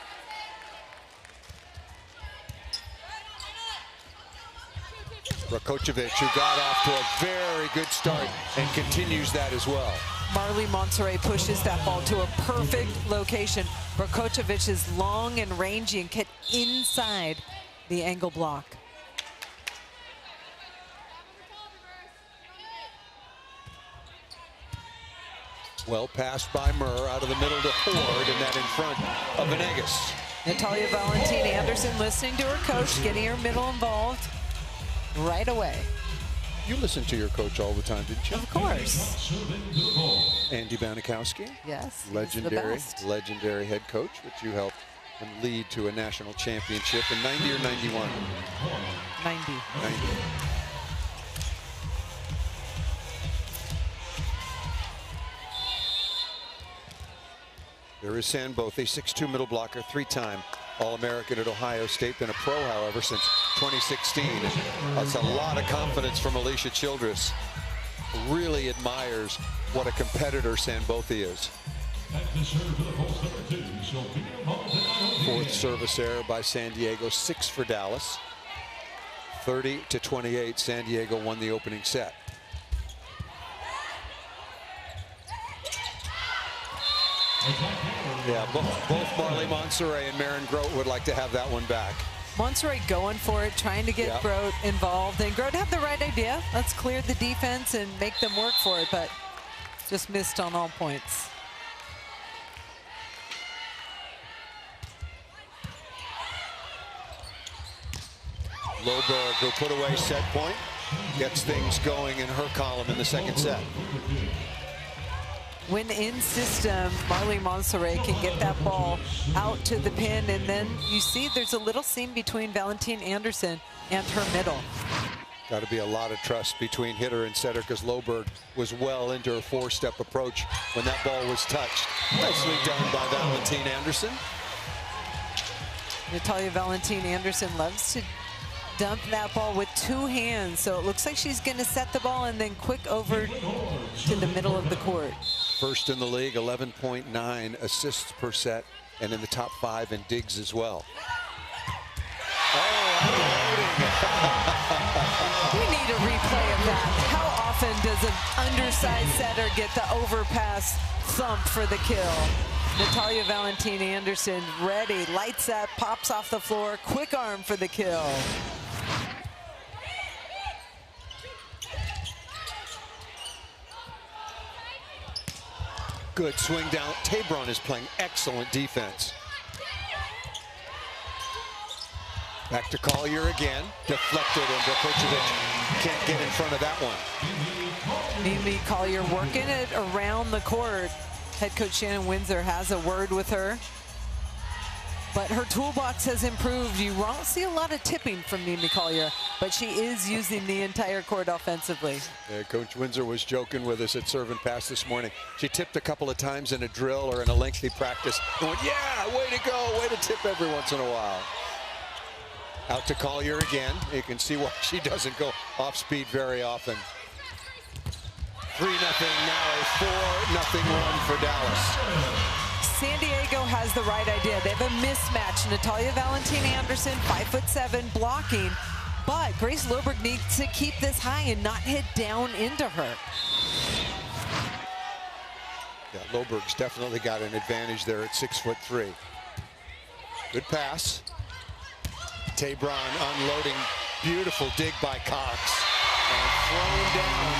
[SPEAKER 1] Brakocevic, who got off to a very good start and continues that as well.
[SPEAKER 3] Marley Montserrat pushes that ball to a perfect location. Brakocevic is long and rangy and get inside the angle block.
[SPEAKER 1] Well passed by Murr out of the middle to Horde, and that in front of Venegas.
[SPEAKER 3] Natalia Valentin Anderson listening to her coach, getting her middle involved right away.
[SPEAKER 1] You listen to your coach all the time, didn't you?
[SPEAKER 3] Of course.
[SPEAKER 1] Andy Banikowski.
[SPEAKER 3] Yes.
[SPEAKER 1] Legendary head coach, which you helped him lead to a national championship in 90 or 91?
[SPEAKER 3] 90.
[SPEAKER 1] 90. There is Sandboth, a 6'2" middle blocker, 3-time All-American at Ohio State. Been a pro, however, since 2016. That's a lot of confidence from Alicia Childress. Really admires what a competitor Sandboth is. Fourth service error by San Diego, 6 for Dallas. 30-28, San Diego won the opening set. Yeah, both Marley Montserrat and Maren Grote would like to have that one back.
[SPEAKER 3] Montserrat going for it, trying to get Grote involved, and Grote had the right idea. Let's clear the defense and make them work for it, but just missed on all points.
[SPEAKER 1] Loberg, who put away set point, gets things going in her column in the second set.
[SPEAKER 3] When in system, Marley Montserrat can get that ball out to the pin, and then you see there's a little seam between Valentin Anderson and her middle.
[SPEAKER 1] Got to be a lot of trust between hitter and setter, because Loberg was well into her 4-step approach when that ball was touched. Nicely done by Valentin Anderson.
[SPEAKER 3] Natalia Valentin Anderson loves to dump that ball with 2 hands, so it looks like she's going to set the ball and then quick over to the middle of the court.
[SPEAKER 1] First in the league, 11.9 assists per set, and in the top 5 in digs as well. Oh,
[SPEAKER 3] we need a replay of that. How often does an undersized setter get the overpass thump for the kill? Natalia Valentin Anderson ready, lights up, pops off the floor, quick arm for the kill.
[SPEAKER 1] Good swing down. Tabron is playing excellent defense. Back to Collier again. Deflected, and Drakocevic can't get in front of that one.
[SPEAKER 3] Mimi Collier working it around the court. Head coach Shannon Windsor has a word with her. But her toolbox has improved. You won't see a lot of tipping from Mimi Collier, but she is using the entire court offensively.
[SPEAKER 1] Yeah, Coach Windsor was joking with us at serve and pass this morning. She tipped a couple of times in a drill or in a lengthy practice. Going, yeah, way to go, way to tip every once in a while. Out to Collier again. You can see why she doesn't go off speed very often. 3-0 now, a 4-0 run for Dallas.
[SPEAKER 3] San Diego has the right idea. They have a mismatch. Natalia Valentin-Anderson, 5'7", blocking. But Grace Loberg needs to keep this high and not hit down into her.
[SPEAKER 1] Yeah, Loberg's definitely got an advantage there at 6'3". Good pass. Tabron unloading. Beautiful dig by Cox. And thrown down.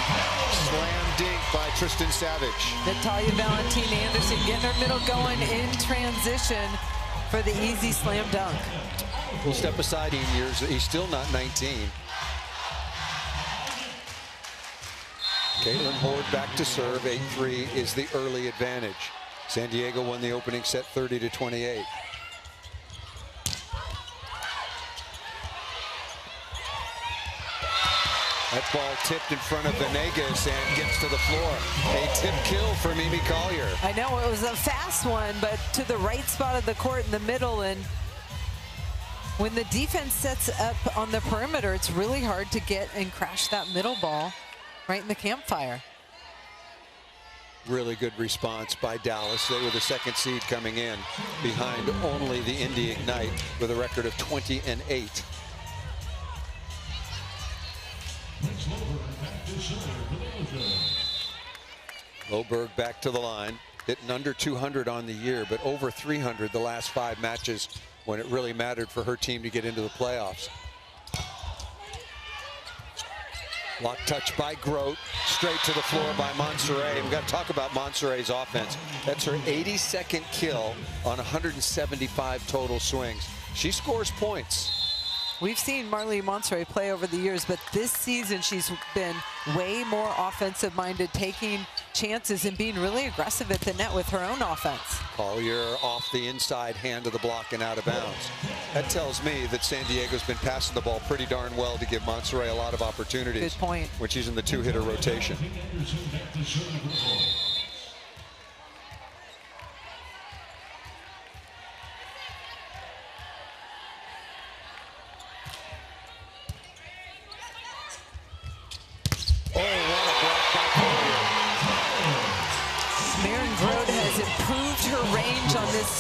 [SPEAKER 1] Slam dink by Tristan Savage.
[SPEAKER 3] Natalia Valentin-Anderson getting her middle going in transition for the easy slam dunk.
[SPEAKER 1] We'll step aside in years. He's still not 19. Caitlin Horde back to serve. 8-3 is the early advantage. San Diego won the opening set 30-28. That ball tipped in front of Venegas and gets to the floor. A tip kill for Mimi Collier.
[SPEAKER 3] I know it was a fast one, but to the right spot of the court in the middle. And when the defense sets up on the perimeter, it's really hard to get and crash that middle ball right in the campfire.
[SPEAKER 1] Really good response by Dallas. They were the second seed coming in behind only the Indy Ignite with a record of 20-8. Loberg back to the line, hitting under 200 on the year, but over 300 the last 5 matches when it really mattered for her team to get into the playoffs. Block touch by Grote, straight to the floor by Monserrat. We've got to talk about Monserrat's offense. That's her 82nd kill on 175 total swings. She scores points.
[SPEAKER 3] We've seen Marlee Monserrat play over the years, but this season she's been way more offensive-minded, taking chances and being really aggressive at the net with her own offense.
[SPEAKER 1] Collier off the inside hand of the block and out of bounds. That tells me that San Diego's been passing the ball pretty darn well to give Monserrat a lot of opportunities.
[SPEAKER 3] Good point.
[SPEAKER 1] When she's in the 2-hitter rotation.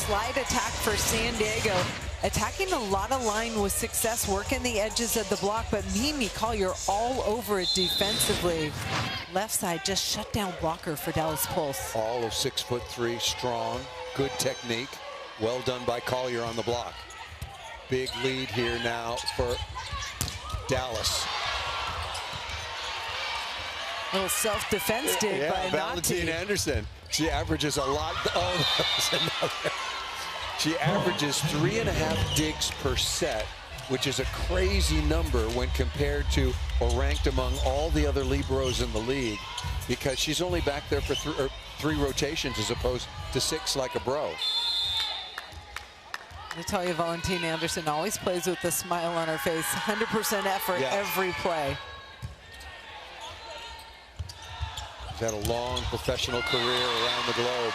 [SPEAKER 3] Slide attack for San Diego, attacking a lot of line with success, working the edges of the block, but Mimi Collier all over it defensively. Left side just shut down blocker for Dallas Pulse.
[SPEAKER 1] All of 6'3", strong, good technique, well done by Collier on the block. Big lead here now for Dallas.
[SPEAKER 3] Little self-defense dig by
[SPEAKER 1] Valentin-Anderson. She averages a lot. Oh, that was another. She averages 3.5 digs per set, which is a crazy number when compared to or ranked among all the other liberos in the league, because she's only back there for 3 rotations as opposed to 6 like a bro.
[SPEAKER 3] Natalia Valentin-Anderson always plays with a smile on her face. 100% effort every play.
[SPEAKER 1] She's had a long professional career around the globe.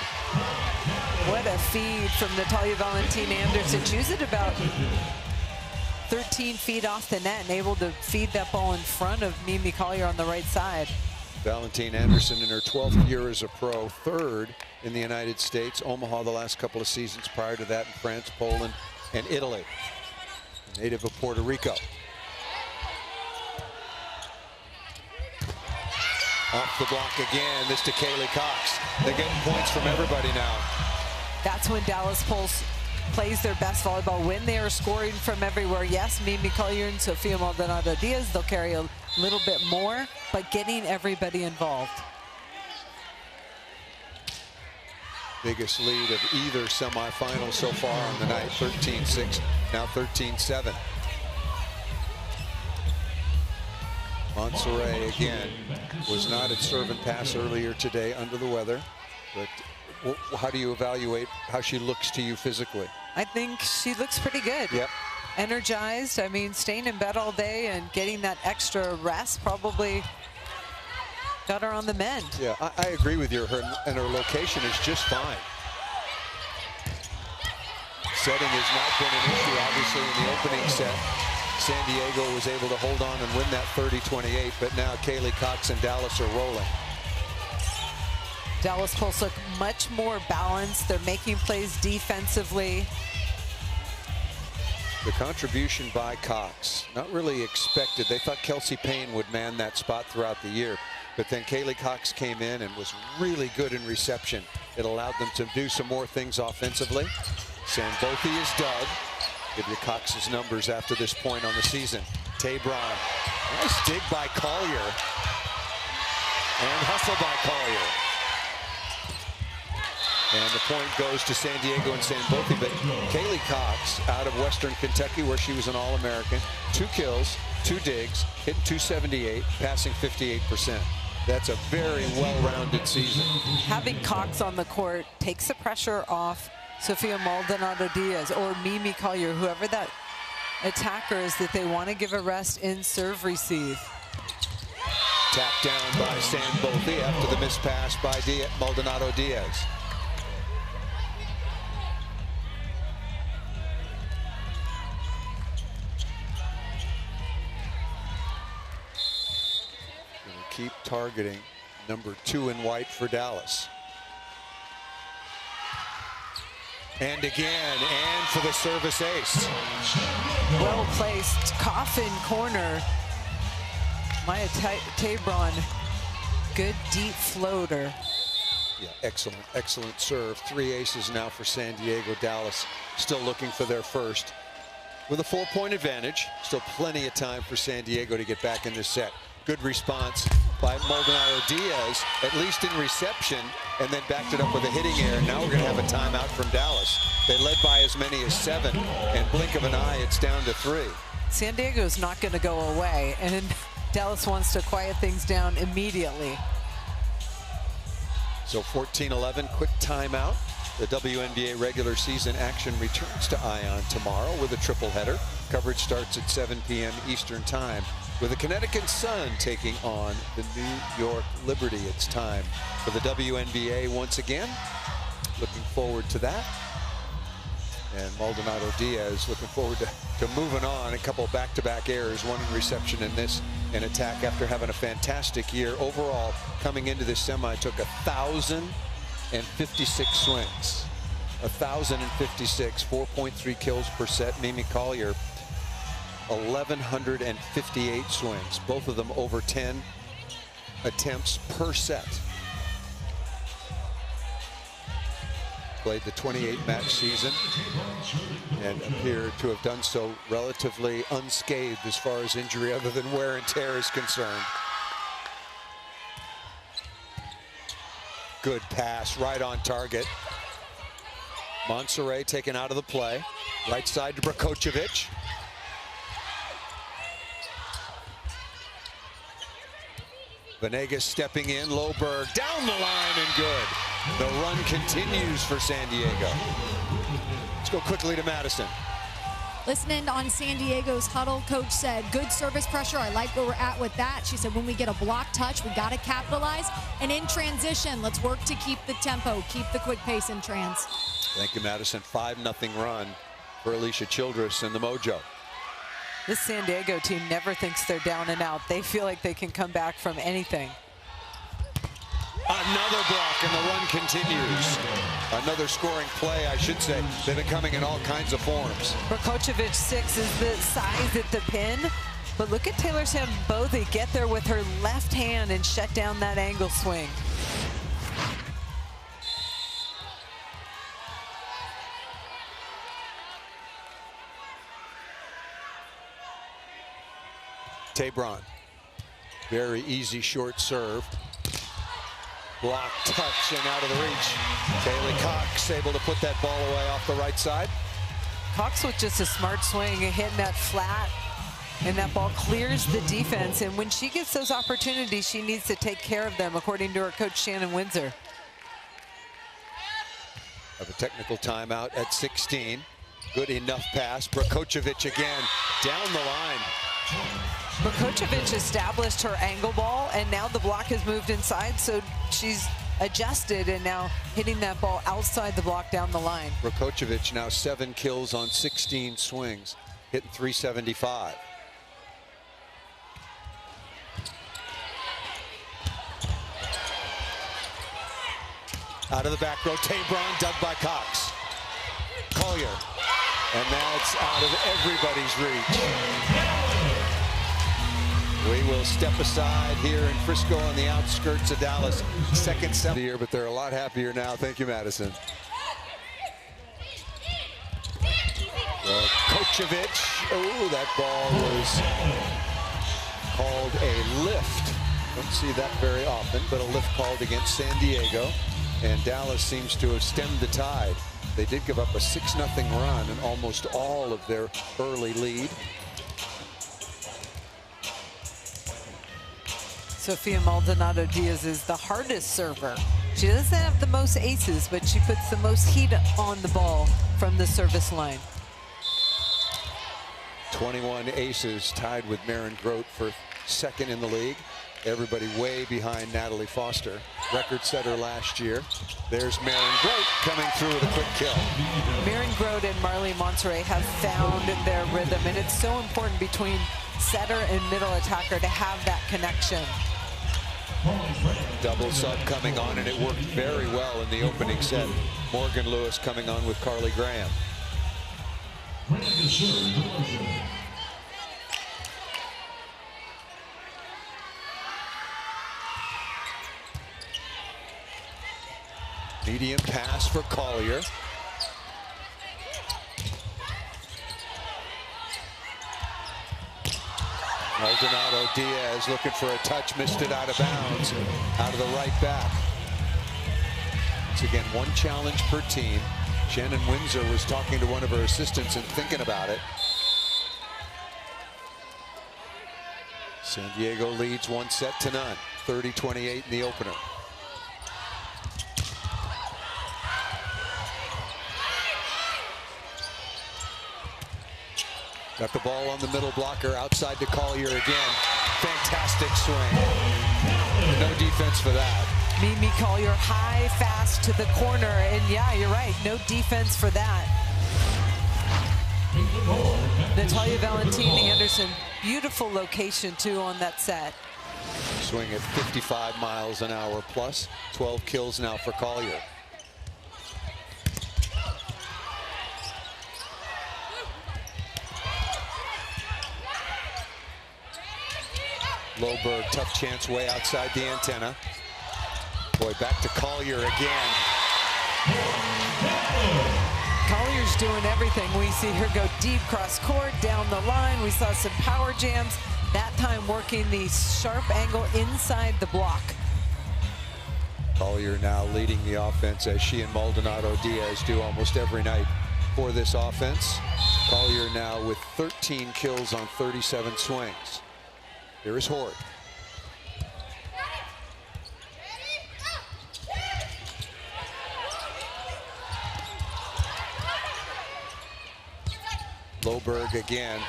[SPEAKER 3] What a feed from Natalia Valentin-Anderson. She was at about 13 feet off the net and able to feed that ball in front of Mimi Collier on the right side.
[SPEAKER 1] Valentin-Anderson in her 12th year as a pro, 3rd in the United States. Omaha the last couple of seasons, prior to that in France, Poland, and Italy. Native of Puerto Rico. Off the block again, this to Kaylee Cox. They're getting points from everybody now.
[SPEAKER 3] That's when Dallas Pulse plays their best volleyball, when they are scoring from everywhere. Yes, Mimi Collier and Sofia Maldonado Diaz, they'll carry a little bit more, but getting everybody involved.
[SPEAKER 1] Biggest lead of either semifinal so far on the night, 13-6, now 13-7. Monserrat again was not at serve and pass earlier today, under the weather. But how do you evaluate how she looks to you physically?
[SPEAKER 3] I think she looks pretty good.
[SPEAKER 1] Yep.
[SPEAKER 3] Energized. I mean, staying in bed all day and getting that extra rest probably got her on the mend.
[SPEAKER 1] Yeah, I agree with you. Her location is just fine. Setting has not been an issue, obviously, in the opening set. San Diego was able to hold on and win that 30-28, but now Kaylee Cox and Dallas are rolling.
[SPEAKER 3] Dallas Pulse look much more balanced. They're making plays defensively.
[SPEAKER 1] The contribution by Cox, not really expected. They thought Kelsey Payne would man that spot throughout the year, but then Kaylee Cox came in and was really good in reception. It allowed them to do some more things offensively. Sambothy is dug. Give you Cox's numbers after this point on the season. Tabron, nice dig by Collier. And hustle by Collier. And the point goes to San Diego and Sambothy, but Kaylee Cox out of Western Kentucky, where she was an All-American, 2 kills, 2 digs, hitting .278, passing 58%. That's a very well-rounded season.
[SPEAKER 3] Having Cox on the court takes the pressure off Sofia Maldonado-Diaz or Mimi Collier, whoever that attacker is that they want to give a rest in serve-receive.
[SPEAKER 1] Tapped down by Sambothy after the missed pass by Maldonado-Diaz. Keep targeting number 2 in white for Dallas. And again, and for the service ace.
[SPEAKER 3] Well placed coffin corner. Maya Tabron, good deep floater.
[SPEAKER 1] Yeah, excellent serve. 3 aces now for San Diego. Dallas still looking for their first with a 4-point advantage. Still plenty of time for San Diego to get back in this set. Good response by Maldonado-Diaz, at least in reception, and then backed it up with a hitting error. Now we're going to have a timeout from Dallas. They led by as many as 7, and blink of an eye, it's down to 3.
[SPEAKER 3] San Diego's not going to go away, and Dallas wants to quiet things down immediately.
[SPEAKER 1] So 14-11, quick timeout. The WNBA regular season action returns to Ion tomorrow with a triple header. Coverage starts at 7 p.m. Eastern Time, with the Connecticut Sun taking on the New York Liberty. It's time for the WNBA once again. Looking forward to that. And Maldonado-Diaz looking forward to moving on. A couple back-to-back errors, one in reception and this in attack after having a fantastic year. Overall, coming into this semi, took 1,056 swings. 1,056, 4.3 kills per set. Mimi Collier, 1,158 swings, both of them over 10 attempts per set. Played the 28-match season and appeared to have done so relatively unscathed as far as injury other than wear and tear is concerned. Good pass, right on target. Monserrat taken out of the play. Right side to Brakocevic. Venegas stepping in, Loberg down the line and good. The run continues for San Diego. Let's go quickly to Madison.
[SPEAKER 2] Listening on San Diego's huddle, coach said, good service pressure. I like where we're at with that. She said, when we get a block touch, we got to capitalize. And in transition, let's work to keep the tempo, keep the quick pace in trans.
[SPEAKER 1] Thank you, Madison. 5-0 run for Alicia Childress and the Mojo.
[SPEAKER 3] This San Diego team never thinks they're down and out. They feel like they can come back from anything.
[SPEAKER 1] Another block, and the run continues. Another scoring play, I should say. They've been coming in all kinds of forms.
[SPEAKER 3] Brakocevic 6 is the size at the pin, but look at Taylor Sambothy get there with her left hand and shut down that angle swing.
[SPEAKER 1] Tabron, very easy short serve. Block, touch, and out of the reach. Kaylee Cox able to put that ball away off the right side.
[SPEAKER 3] Cox with just a smart swing and hitting that flat and that ball clears the defense. And when she gets those opportunities, she needs to take care of them, according to her coach, Shannon Windsor.
[SPEAKER 1] Have a technical timeout at 16. Good enough pass. Brakocevic again down the line.
[SPEAKER 3] Brakocevic established her angle ball, and now the block has moved inside, so she's adjusted and now hitting that ball outside the block down the line.
[SPEAKER 1] Brakocevic now 7 kills on 16 swings, hitting .375. Out of the back row, Tabron dug by Cox. Collier, and that's out of everybody's reach. We will step aside here in Frisco on the outskirts of Dallas. Second set of the year, but they're a lot happier now. Thank you, Madison. Kocevic. Oh, that ball was called a lift. Don't see that very often, but a lift called against San Diego. And Dallas seems to have stemmed the tide. They did give up a 6-0 run and almost all of their early lead.
[SPEAKER 3] Sofia Maldonado Diaz is the hardest server. She doesn't have the most aces, but she puts the most heat on the ball from the service line.
[SPEAKER 1] 21 aces, tied with Maren Grote for second in the league. Everybody way behind Natalie Foster, record setter last year. There's Maren Grote coming through with a quick kill.
[SPEAKER 3] Maren Grote and Marley Monterey have found their rhythm, and it's so important between setter and middle attacker to have that connection.
[SPEAKER 1] Double sub coming on, and it worked very well in the opening set. Morgan Lewis coming on with Carly Graham. Medium pass for Collier. Maldonado Diaz looking for a touch, missed it out of bounds, out of the right back. Once again, one challenge per team. Shannon Windsor was talking to one of her assistants and thinking about it. San Diego leads 1-0, 30-28 in the opener. Got the ball on the middle blocker, outside to Collier again. Fantastic swing. No defense for that.
[SPEAKER 3] Mimi Collier high, fast to the corner, and yeah, you're right, no defense for that. Natalia Valentin Anderson, beautiful location too on that set.
[SPEAKER 1] Swing at 55 miles an hour plus, 12 kills now for Collier. Loberg, tough chance way outside the antenna. Boy, back to Collier again.
[SPEAKER 3] Collier's doing everything. We see her go deep cross court, down the line. We saw some power jams. That time working the sharp angle inside the block.
[SPEAKER 1] Collier now leading the offense as she and Maldonado Diaz do almost every night for this offense. Collier now with 13 kills on 37 swings. Here is Hort. Loberg again.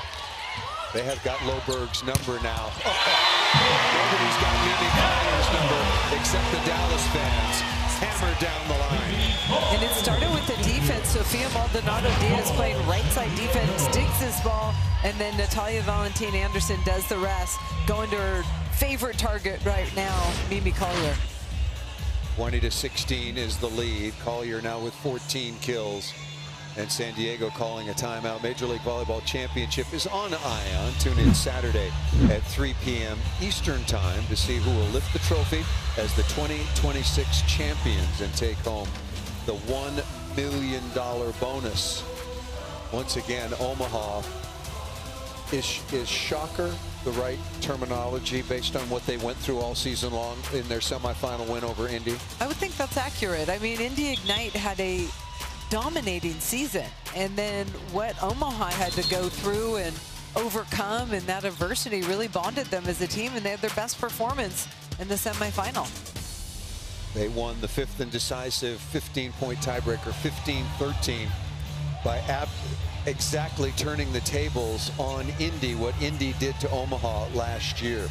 [SPEAKER 1] They have got Loberg's number now. Nobody's got Mimi Collier's number except the Dallas fans. Hammered down the line.
[SPEAKER 3] And it started with the defense. Sofia Maldonado Diaz playing right side defense, digs this ball, and then Natalia Valentin Anderson does the rest. Going to her favorite target right now, Mimi Collier.
[SPEAKER 1] 20-16 is the lead. Collier now with 14 kills. And San Diego calling a timeout. Major League Volleyball Championship is on ION. Tune in Saturday at 3 p.m. Eastern Time to see who will lift the trophy as the 2026 champions and take home the $1 million bonus. Once again, Omaha. Is shocker the right terminology based on what they went through all season long in their semifinal win over Indy?
[SPEAKER 3] I would think that's accurate. I mean, Indy Ignite had a dominating season, and then what Omaha had to go through, and overcome, and that adversity really bonded them as a team, and they had their best performance in the semifinal.
[SPEAKER 1] They won the 5th and decisive 15-point tiebreaker, 15-13, by exactly turning the tables on Indy, what Indy did to Omaha last year.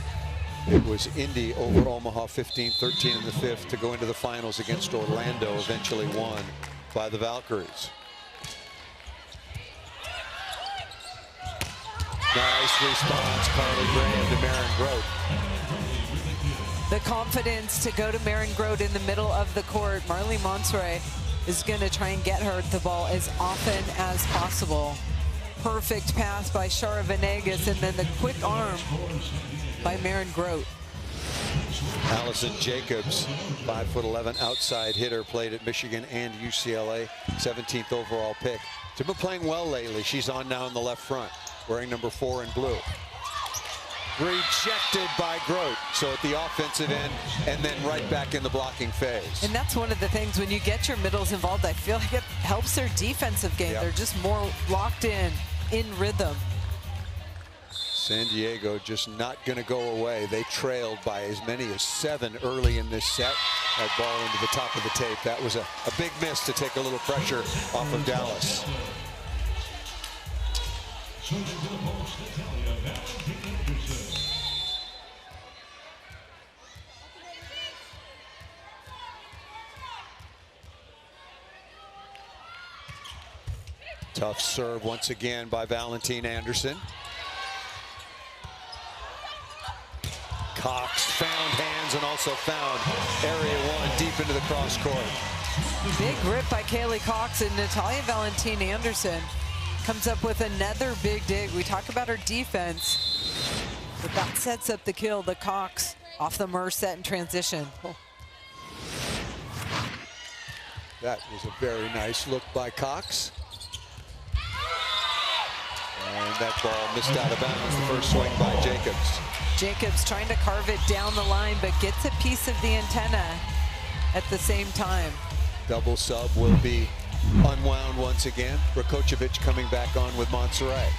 [SPEAKER 1] It was Indy over Omaha 15-13 in the 5th to go into the finals against Orlando, eventually won by the Valkyries. Nice response, Carly Graham to Maren Grote.
[SPEAKER 3] The confidence to go to Maren Grote in the middle of the court. Marlie Monserrat is going to try and get her the ball as often as possible. Perfect pass by Shara Venegas, and then the quick arm by Maren Grote.
[SPEAKER 1] Allison Jacobs, 5'11", outside hitter, played at Michigan and UCLA, 17th overall pick. She's been playing well lately. She's on now in the left front, wearing number 4 in blue. Rejected by Grote. So at the offensive end, and then right back in the blocking phase.
[SPEAKER 3] And that's one of the things, when you get your middles involved, I feel like it helps their defensive game.
[SPEAKER 1] Yep.
[SPEAKER 3] They're just more locked in rhythm.
[SPEAKER 1] San Diego just not going to go away. They trailed by as many as 7 early in this set. That ball into the top of the tape. That was a big miss to take a little pressure off of Dallas. Tough serve once again by Valentine Anderson. Cox found hands and also found area 1 deep into the cross court.
[SPEAKER 3] Big rip by Kaylee Cox, and Natalia Valentine Anderson comes up with another big dig. We talk about her defense, but that sets up the kill. The Cox off the Murr set in transition. Oh.
[SPEAKER 1] That was a very nice look by Cox. And that ball missed out of bounds. The first swing by Jacobs.
[SPEAKER 3] Jacobs trying to carve it down the line, but gets a piece of the antenna at the same time.
[SPEAKER 1] Double sub will be unwound once again. Rakocevic coming back on with Monserrat.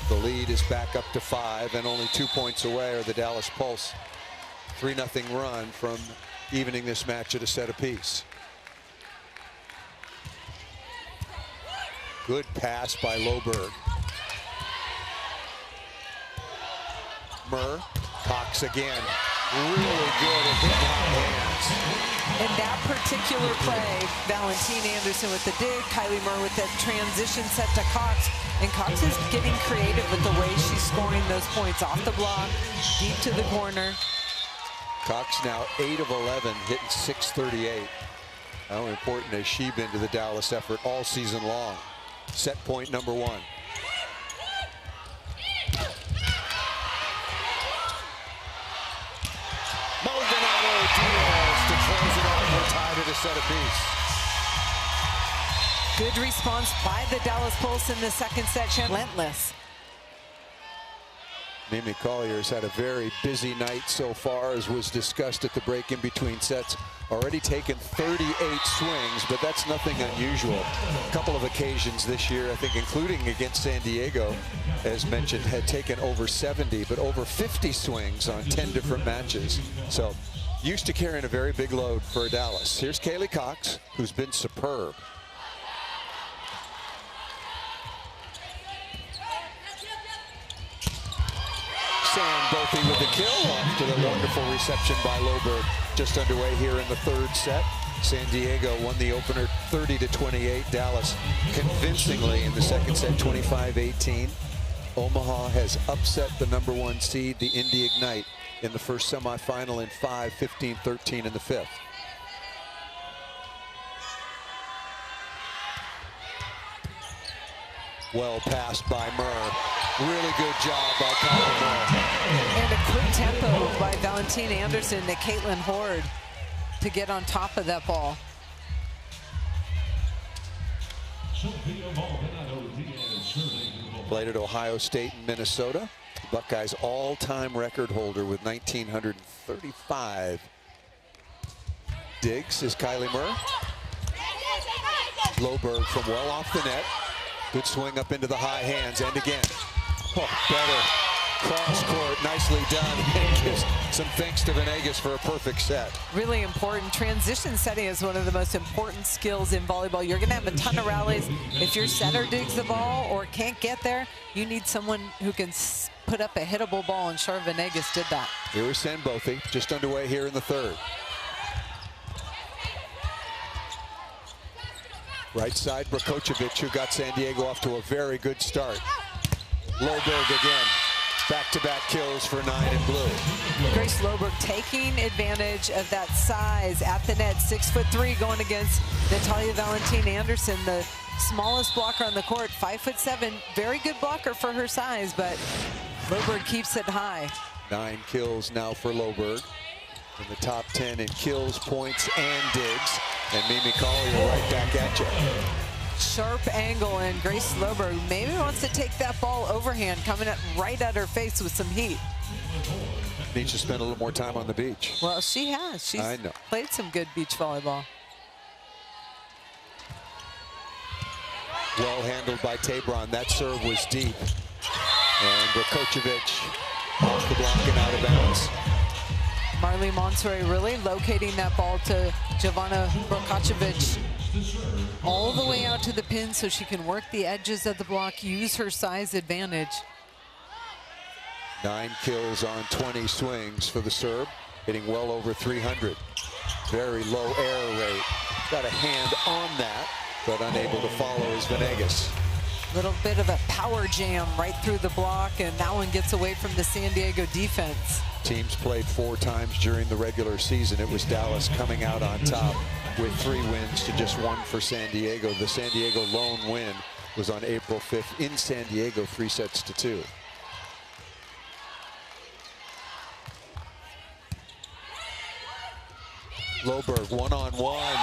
[SPEAKER 1] The lead is back up to 5, and only 2 points away are the Dallas Pulse. 3-0 run from evening this match at a set apiece. Good pass by Loberg. Murr, Cox again. Really good at hitting hot hands.
[SPEAKER 3] In that particular play, Valentine Anderson with the dig, Kylie Murr with that transition set to Cox, and Cox is getting creative with the way she's scoring those points off the block, deep to the corner.
[SPEAKER 1] Cox now 8 of 11, hitting .638. How important has she been to the Dallas effort all season long? Set point number 1. Maldonado Diaz to close it off. We're tied at a set apiece.
[SPEAKER 3] Good response by the Dallas Pulse in the second set. Relentless.
[SPEAKER 1] Mimi Collier's had a very busy night so far, as was discussed at the break in between sets. Already taken 38 swings, but that's nothing unusual. A couple of occasions this year, I think, including against San Diego, as mentioned, had taken over 70, but over 50 swings on 10 different matches. So used to carrying a very big load for Dallas. Here's Kaylee Cox, who's been superb. Sandbothi with the kill, after the wonderful reception by Loberg. Just underway here in the third set. San Diego won the opener 30-28. Dallas convincingly in the second set, 25-18. Omaha has upset the #1 seed, the Indy Ignite, in the first semifinal in 5, 15-13 in the 5th. Well passed by Murr. Really good job by Kylie Murr.
[SPEAKER 3] And a quick tempo by Valentine Anderson to Caitlin Horde to get on top of that ball.
[SPEAKER 1] Played at Ohio State and Minnesota. Buckeyes all-time record holder with 1,935 digs is Kylie Murr. Loberg from well off the net. Good swing up into the high hands, and again, Oh, better. Cross court, nicely done. And gives some thanks to Venegas for a perfect set.
[SPEAKER 3] Really important. Transition setting is one of the most important skills in volleyball. You're going to have a ton of rallies. If your setter digs the ball or can't get there, you need someone who can put up a hittable ball, and Char Venegas did that.
[SPEAKER 1] Here is Sembothy, just underway here in the third. Right side, Brakocevic, who got San Diego off to a very good start. Loberg again. Back-to-back kills for 9 in blue.
[SPEAKER 3] Grace Loberg taking advantage of that size at the net. 6'3", going against Natalia Valentin Anderson, the smallest blocker on the court. 5'7", very good blocker for her size, but Loberg keeps it high.
[SPEAKER 1] 9 kills now for Loberg. In the top 10 in kills, points, and digs. And Mimi Collier right back at you.
[SPEAKER 3] Sharp angle, and Grace Loberg maybe wants to take that ball overhand, coming up right at her face with some heat.
[SPEAKER 1] Needs to spend a little more time on the beach.
[SPEAKER 3] Well, she has. She's played some good beach volleyball.
[SPEAKER 1] Well handled by Tabron. That serve was deep. And Brakocevic off the block and out of bounds.
[SPEAKER 3] Marley Monsoy really locating that ball to Jovana Brakocevic all the way out to the pin so she can work the edges of the block, use her size advantage.
[SPEAKER 1] 9 kills on 20 swings for the Serb, hitting well over 300. Very low error rate. Got a hand on that, but unable to follow is Venegas.
[SPEAKER 3] Little bit of a power jam right through the block, and that one gets away from the San Diego defense.
[SPEAKER 1] Teams played 4 times during the regular season. It was Dallas coming out on top with 3 wins to just 1 for San Diego. The San Diego lone win was on April 5th in San Diego, 3-2. Loberg one-on-one.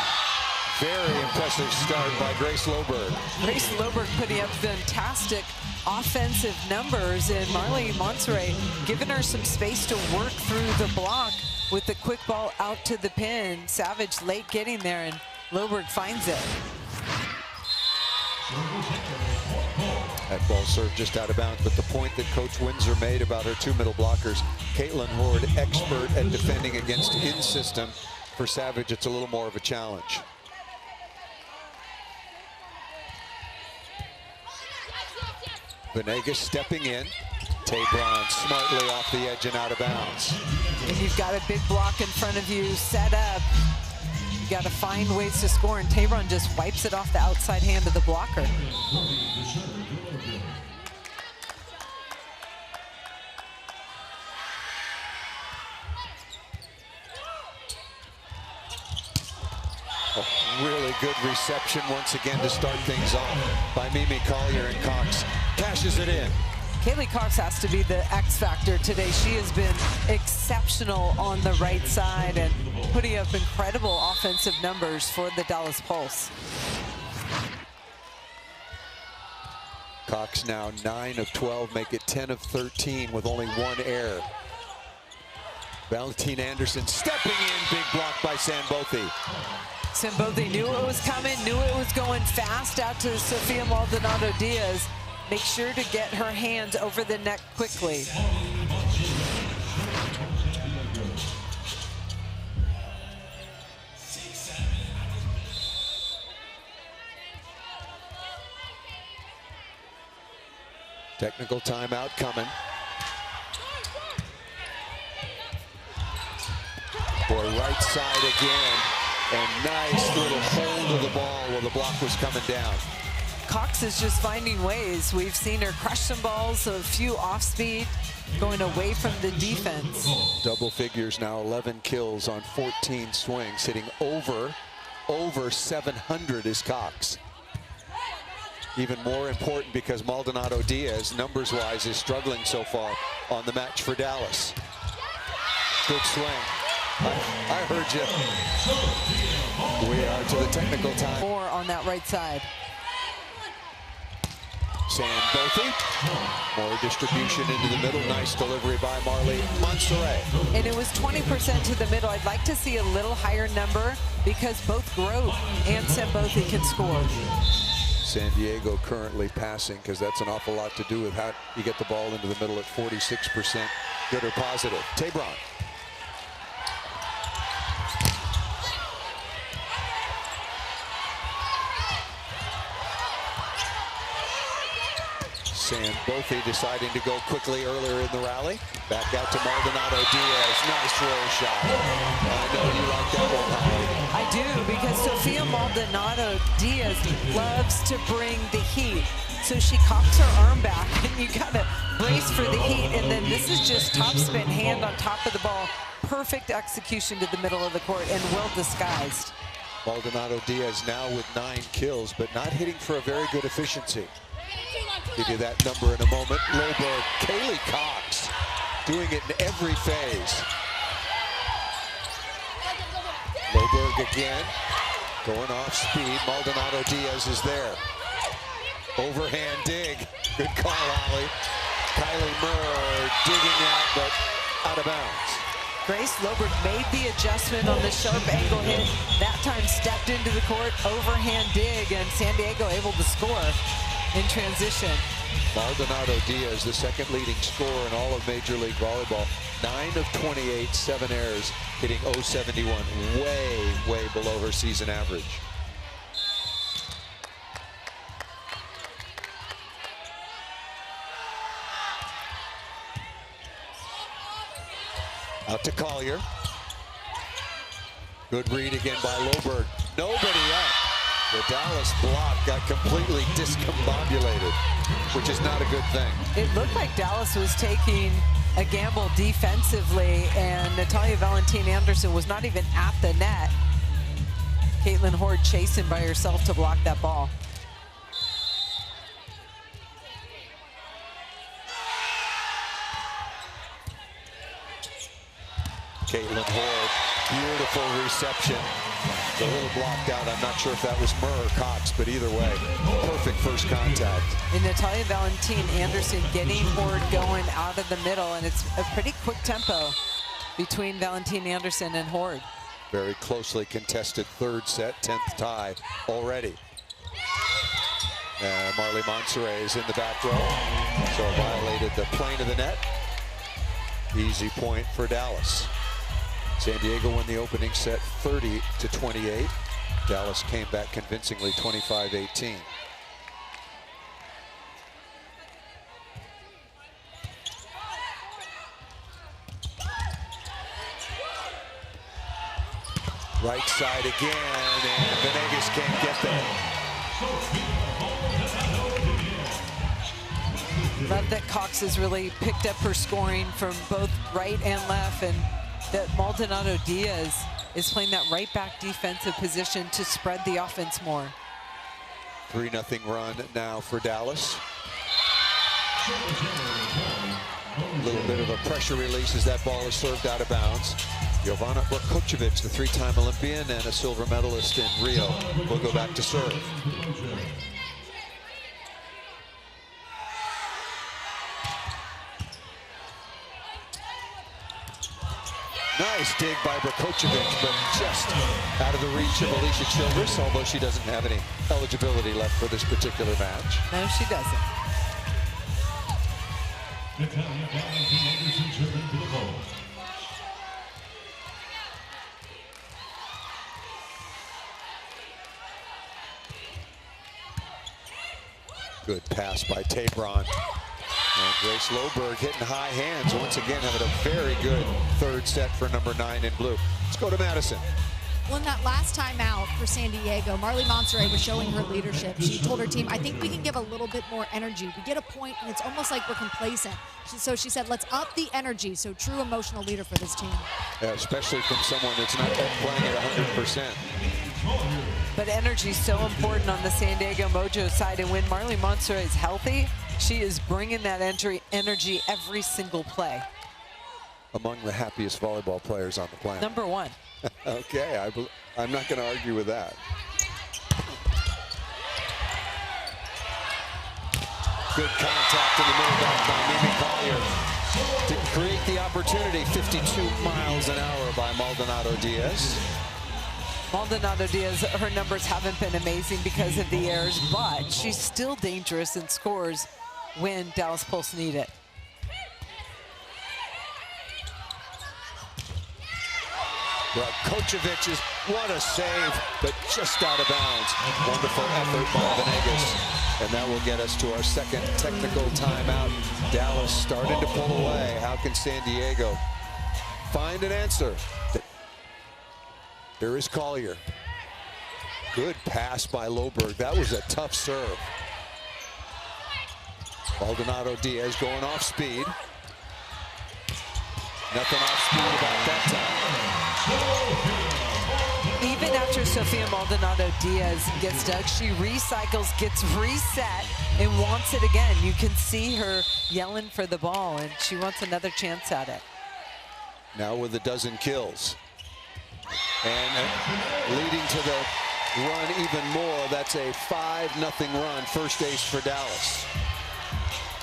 [SPEAKER 1] Very impressive start by Grace Loberg.
[SPEAKER 3] Grace Loberg putting up fantastic offensive numbers, and Marley Monsoy giving her some space to work through the block with the quick ball out to the pin. Savage late getting there, and Loberg finds it.
[SPEAKER 1] That ball served just out of bounds, but the point that Coach Windsor made about her 2 middle blockers, Caitlin Horde, expert at defending against in-system. For Savage, it's a little more of a challenge. Venegas stepping in. Tabron smartly off the edge and out of bounds.
[SPEAKER 3] And you've got a big block in front of you, set up. You got to find ways to score, and Tabron just wipes it off the outside hand of the blocker.
[SPEAKER 1] Really good reception once again to start things off by Mimi Collier, and Cox cashes it in.
[SPEAKER 3] Kaylee Cox has to be the X factor today. She has been exceptional on the right side and putting up incredible offensive numbers for the Dallas Pulse.
[SPEAKER 1] Cox now 9 of 12, make it 10 of 13 with only 1 error. Valentin Anderson stepping in, big block by Sembothy.
[SPEAKER 3] Sembothy knew it was coming, knew it was going fast out to Sofia Maldonado Diaz. Make sure to get her hands over the net quickly.
[SPEAKER 1] Technical timeout coming. Boy, right side again. And nice little hold of the ball while the block was coming down.
[SPEAKER 3] Cox is just finding ways. We've seen her crush some balls, a few off speed, going away from the defense.
[SPEAKER 1] Double figures now, 11 kills on 14 swings, hitting over 700 is Cox. Even more important because Maldonado Diaz, numbers-wise, is struggling so far on the match for Dallas. Good swing. I heard you. We are to the technical time.
[SPEAKER 3] More on that right side.
[SPEAKER 1] Sembothy. More distribution into the middle. Nice delivery by Marley Monsoy.
[SPEAKER 3] And it was 20% to the middle. I'd like to see a little higher number because both Grote and Sembothy can score.
[SPEAKER 1] San Diego currently passing, because that's an awful lot to do with how you get the ball into the middle at 46% good or positive. Tabron. Bothy deciding to go quickly earlier in the rally. Back out to Maldonado Diaz. Nice roll shot. I know you like that one, Holly.
[SPEAKER 3] I do, because Sofia Maldonado Diaz loves to bring the heat. So she cocks her arm back, and you gotta brace for the heat. And then this is just topspin, hand on top of the ball. Perfect execution to the middle of the court, and well disguised.
[SPEAKER 1] Maldonado Diaz now with 9 kills, but not hitting for a very good efficiency. Give you that number in a moment. Loberg, Kaylee Cox doing it in every phase. Loberg again, going off speed. Maldonado Diaz is there. Overhand dig. Good call, Holly. Kylie Murr digging out, but out of bounds.
[SPEAKER 3] Grace Loberg made the adjustment on the sharp angle hit. That time stepped into the court, overhand dig, and San Diego able to score in transition.
[SPEAKER 1] Maldonado Diaz, the second leading scorer in all of Major League Volleyball. 9 of 28, 7 errors, hitting .071, way below her season average. Out to Collier. Good read again by Loberg. Nobody up. The Dallas block got completely discombobulated, which is not a good thing.
[SPEAKER 3] It looked like Dallas was taking a gamble defensively, and Natalia Valentin-Anderson was not even at the net. Caitlin Horde chasing by herself to block that ball.
[SPEAKER 1] Caitlin Horde, beautiful reception. A little blocked out. I'm not sure if that was Murr or Cox, but either way, perfect first contact.
[SPEAKER 3] And Natalia Valentin-Anderson getting Horde going out of the middle, and it's a pretty quick tempo between Valentin-Anderson and Horde.
[SPEAKER 1] Very closely contested third set, 10th tie already. Marley Monserrat is in the back row, so violated the plane of the net. Easy point for Dallas. San Diego won the opening set 30-28. Dallas came back convincingly 25-18. Right side again, and Venegas can't get there.
[SPEAKER 3] Love that Cox has really picked up her scoring from both right and left, and that Maldonado Diaz is playing that right back defensive position to spread the offense more.
[SPEAKER 1] 3-0 run now for Dallas. A little bit of a pressure release as that ball is served out of bounds. Jovana Brkocevic, the 3-time Olympian and a silver medalist in Rio, will go back to serve. Nice dig by Brkocevic, but just out of the reach of Alicia Childress, although she doesn't have any eligibility left for this particular match.
[SPEAKER 3] No, she doesn't.
[SPEAKER 5] Natalia Valentin-Anderson serving to the ball.
[SPEAKER 1] Good pass by Tabron. And Grace Loberg hitting high hands. Once again, having a very good third set for number 9 in blue. Let's go to Madison.
[SPEAKER 2] Well, in that last time out for San Diego, Marley Monserrat was showing her leadership. She told her team, I think we can give a little bit more energy. We get a point, and it's almost like we're complacent. So she said, let's up the energy. So true emotional leader for this team.
[SPEAKER 1] Yeah, especially from someone that's not playing at 100%.
[SPEAKER 3] But energy is so important on the San Diego Mojo side, and when Marley Monserrat is healthy, she is bringing that energy every single play.
[SPEAKER 1] Among the happiest volleyball players on the planet.
[SPEAKER 3] Number 1.
[SPEAKER 1] Okay, I'm not going to argue with that. Good contact in the middle back by Mimi Collier to create the opportunity. 52 miles an hour by Maldonado Diaz.
[SPEAKER 3] Maldonado Diaz, her numbers haven't been amazing because of the errors, but she's still dangerous and scores when Dallas Pulse need it.
[SPEAKER 1] Kochevic's, what a save, but just out of bounds. Wonderful effort by Venegas. And that will get us to our second technical timeout. Dallas starting to pull away. How can San Diego find an answer? Here is Collier. Good pass by Loberg. That was a tough serve. Maldonado Diaz going off speed. Nothing off speed about that time.
[SPEAKER 3] Even after Sofia Maldonado Diaz gets dug, she recycles, gets reset, and wants it again. You can see her yelling for the ball, and she wants another chance at it.
[SPEAKER 1] Now with a dozen kills. And leading to the run even more. That's a 5-0 run. First ace for Dallas.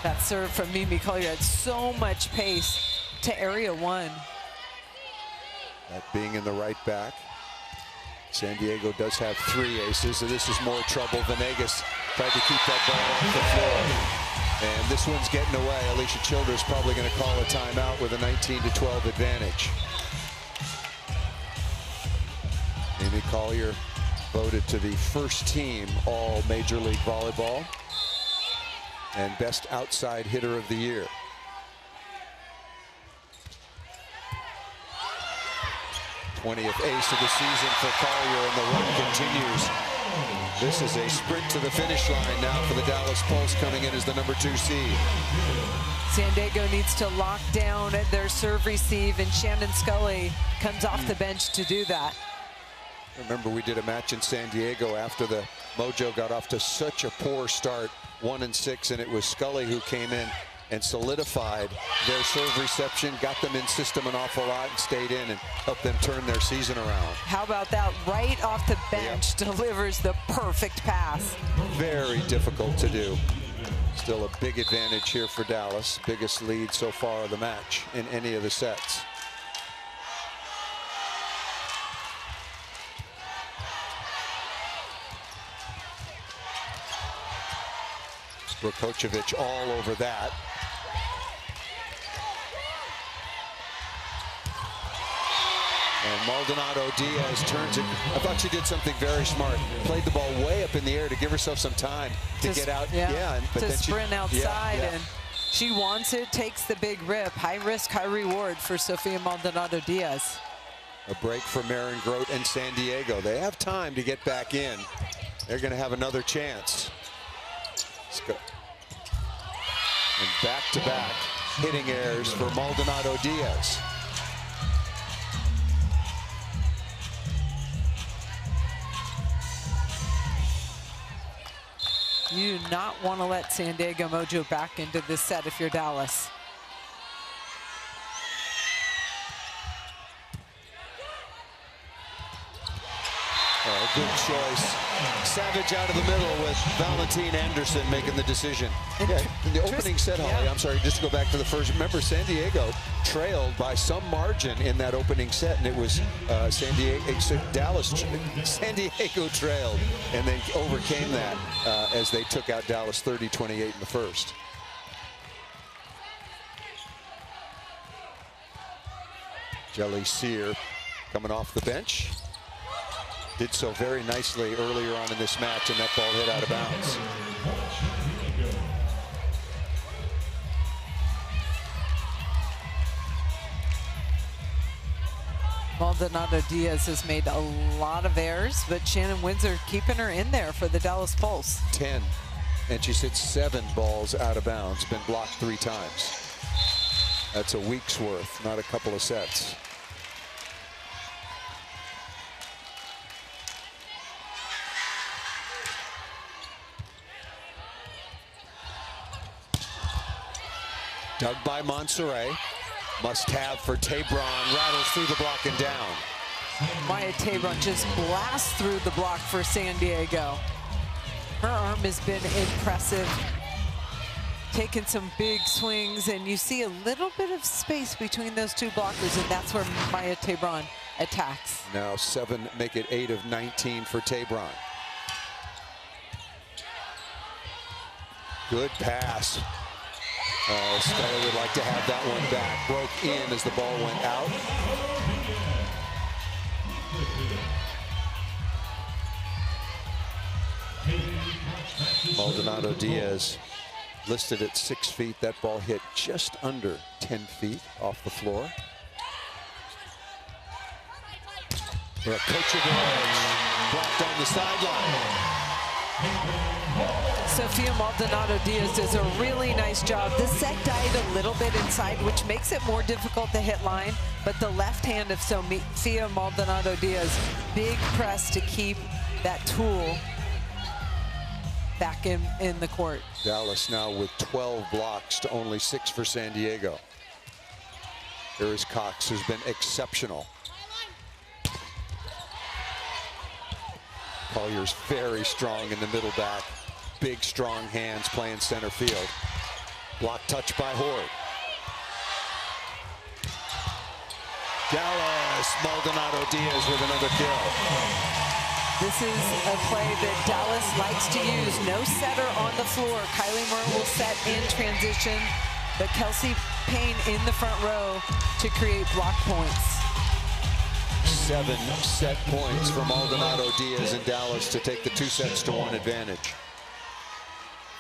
[SPEAKER 3] That serve from Mimi Collier had so much pace to area one.
[SPEAKER 1] That being in the right back. San Diego does have 3 aces, so this is more trouble. Venegas tried to keep that ball off the floor. And this one's getting away. Alicia Childers probably going to call a timeout with a 19-12 advantage. Mimi Collier voted to the first team all Major League Volleyball and best outside hitter of the year. '20th ace of the season for Collier, and the run continues. This is a sprint to the finish line now for the Dallas Pulse, coming in as the #2 seed.
[SPEAKER 3] San Diego needs to lock down their serve receive, and Shannon Scully comes off the bench to do that.
[SPEAKER 1] Remember, we did a match in San Diego after the Mojo got off to such a poor start, 1-6, and it was Scully who came in and solidified their serve reception, got them in system an awful lot, and stayed in and helped them turn their season around.
[SPEAKER 3] How about that? Right off the bench, delivers the perfect pass.
[SPEAKER 1] Very difficult to do. Still a big advantage here for Dallas. Biggest lead so far of the match in any of the sets. Kochevich all over that. And Maldonado Diaz turns it. I thought she did something very smart. Played the ball way up in the air to give herself some time to get out.
[SPEAKER 3] But to sprint outside, and she wants it, takes the big rip. High risk, high reward for Sofia Maldonado Diaz.
[SPEAKER 1] A break for Maren Grote and San Diego. They have time to get back in. They're going to have another chance. Let's go. And back-to-back hitting errors for Maldonado Diaz.
[SPEAKER 3] You do not want to let San Diego Mojo back into this set if you're Dallas.
[SPEAKER 1] Oh, good choice. Savage out of the middle with Valentine Anderson making the decision. In the opening set, Holly, I'm sorry, just to go back to the first. Remember, San Diego trailed by some margin in that opening set, and it was San Diego trailed, and they overcame that as they took out Dallas 30-28 in the first. Jelly Sear coming off the bench. Did so very nicely earlier on in this match, and that ball hit out of bounds.
[SPEAKER 3] Maldonado Diaz has made a lot of errors, but Shannon Windsor keeping her in there for the Dallas Pulse.
[SPEAKER 1] 10, and she's hit 7 balls out of bounds, been blocked 3 times. That's a week's worth, not a couple of sets. Dug by Monserrat. Must have for Tabron. Rattles through the block and down.
[SPEAKER 3] Maya Tabron just blasts through the block for San Diego. Her arm has been impressive. Taking some big swings, and you see a little bit of space between those two blockers, and that's where Maya Tabron attacks.
[SPEAKER 1] Now 7, make it 8 of 19 for Tabron. Good pass. Stella would like to have that one back. Broke in as the ball went out. Maldonado Diaz listed at 6 feet. That ball hit just under 10 feet off the floor. Kochevich blocked on the sideline.
[SPEAKER 3] Sophia Maldonado Diaz does a really nice job. The set died a little bit inside, which makes it more difficult to hit line, but the left hand of Sophia Maldonado Diaz, big press to keep that tool back in the court.
[SPEAKER 1] Dallas now with 12 blocks to only 6 for San Diego. Here is Cox, who's been exceptional. Collier's very strong in the middle back. Big, strong hands playing center field. Block touch by Horde. Dallas, Maldonado Diaz with another kill.
[SPEAKER 3] This is a play that Dallas likes to use. No setter on the floor. Kylie Murray will set in transition, but Kelsey Payne in the front row to create block points.
[SPEAKER 1] 7 set points for Maldonado Diaz in Dallas to take the 2-1 advantage.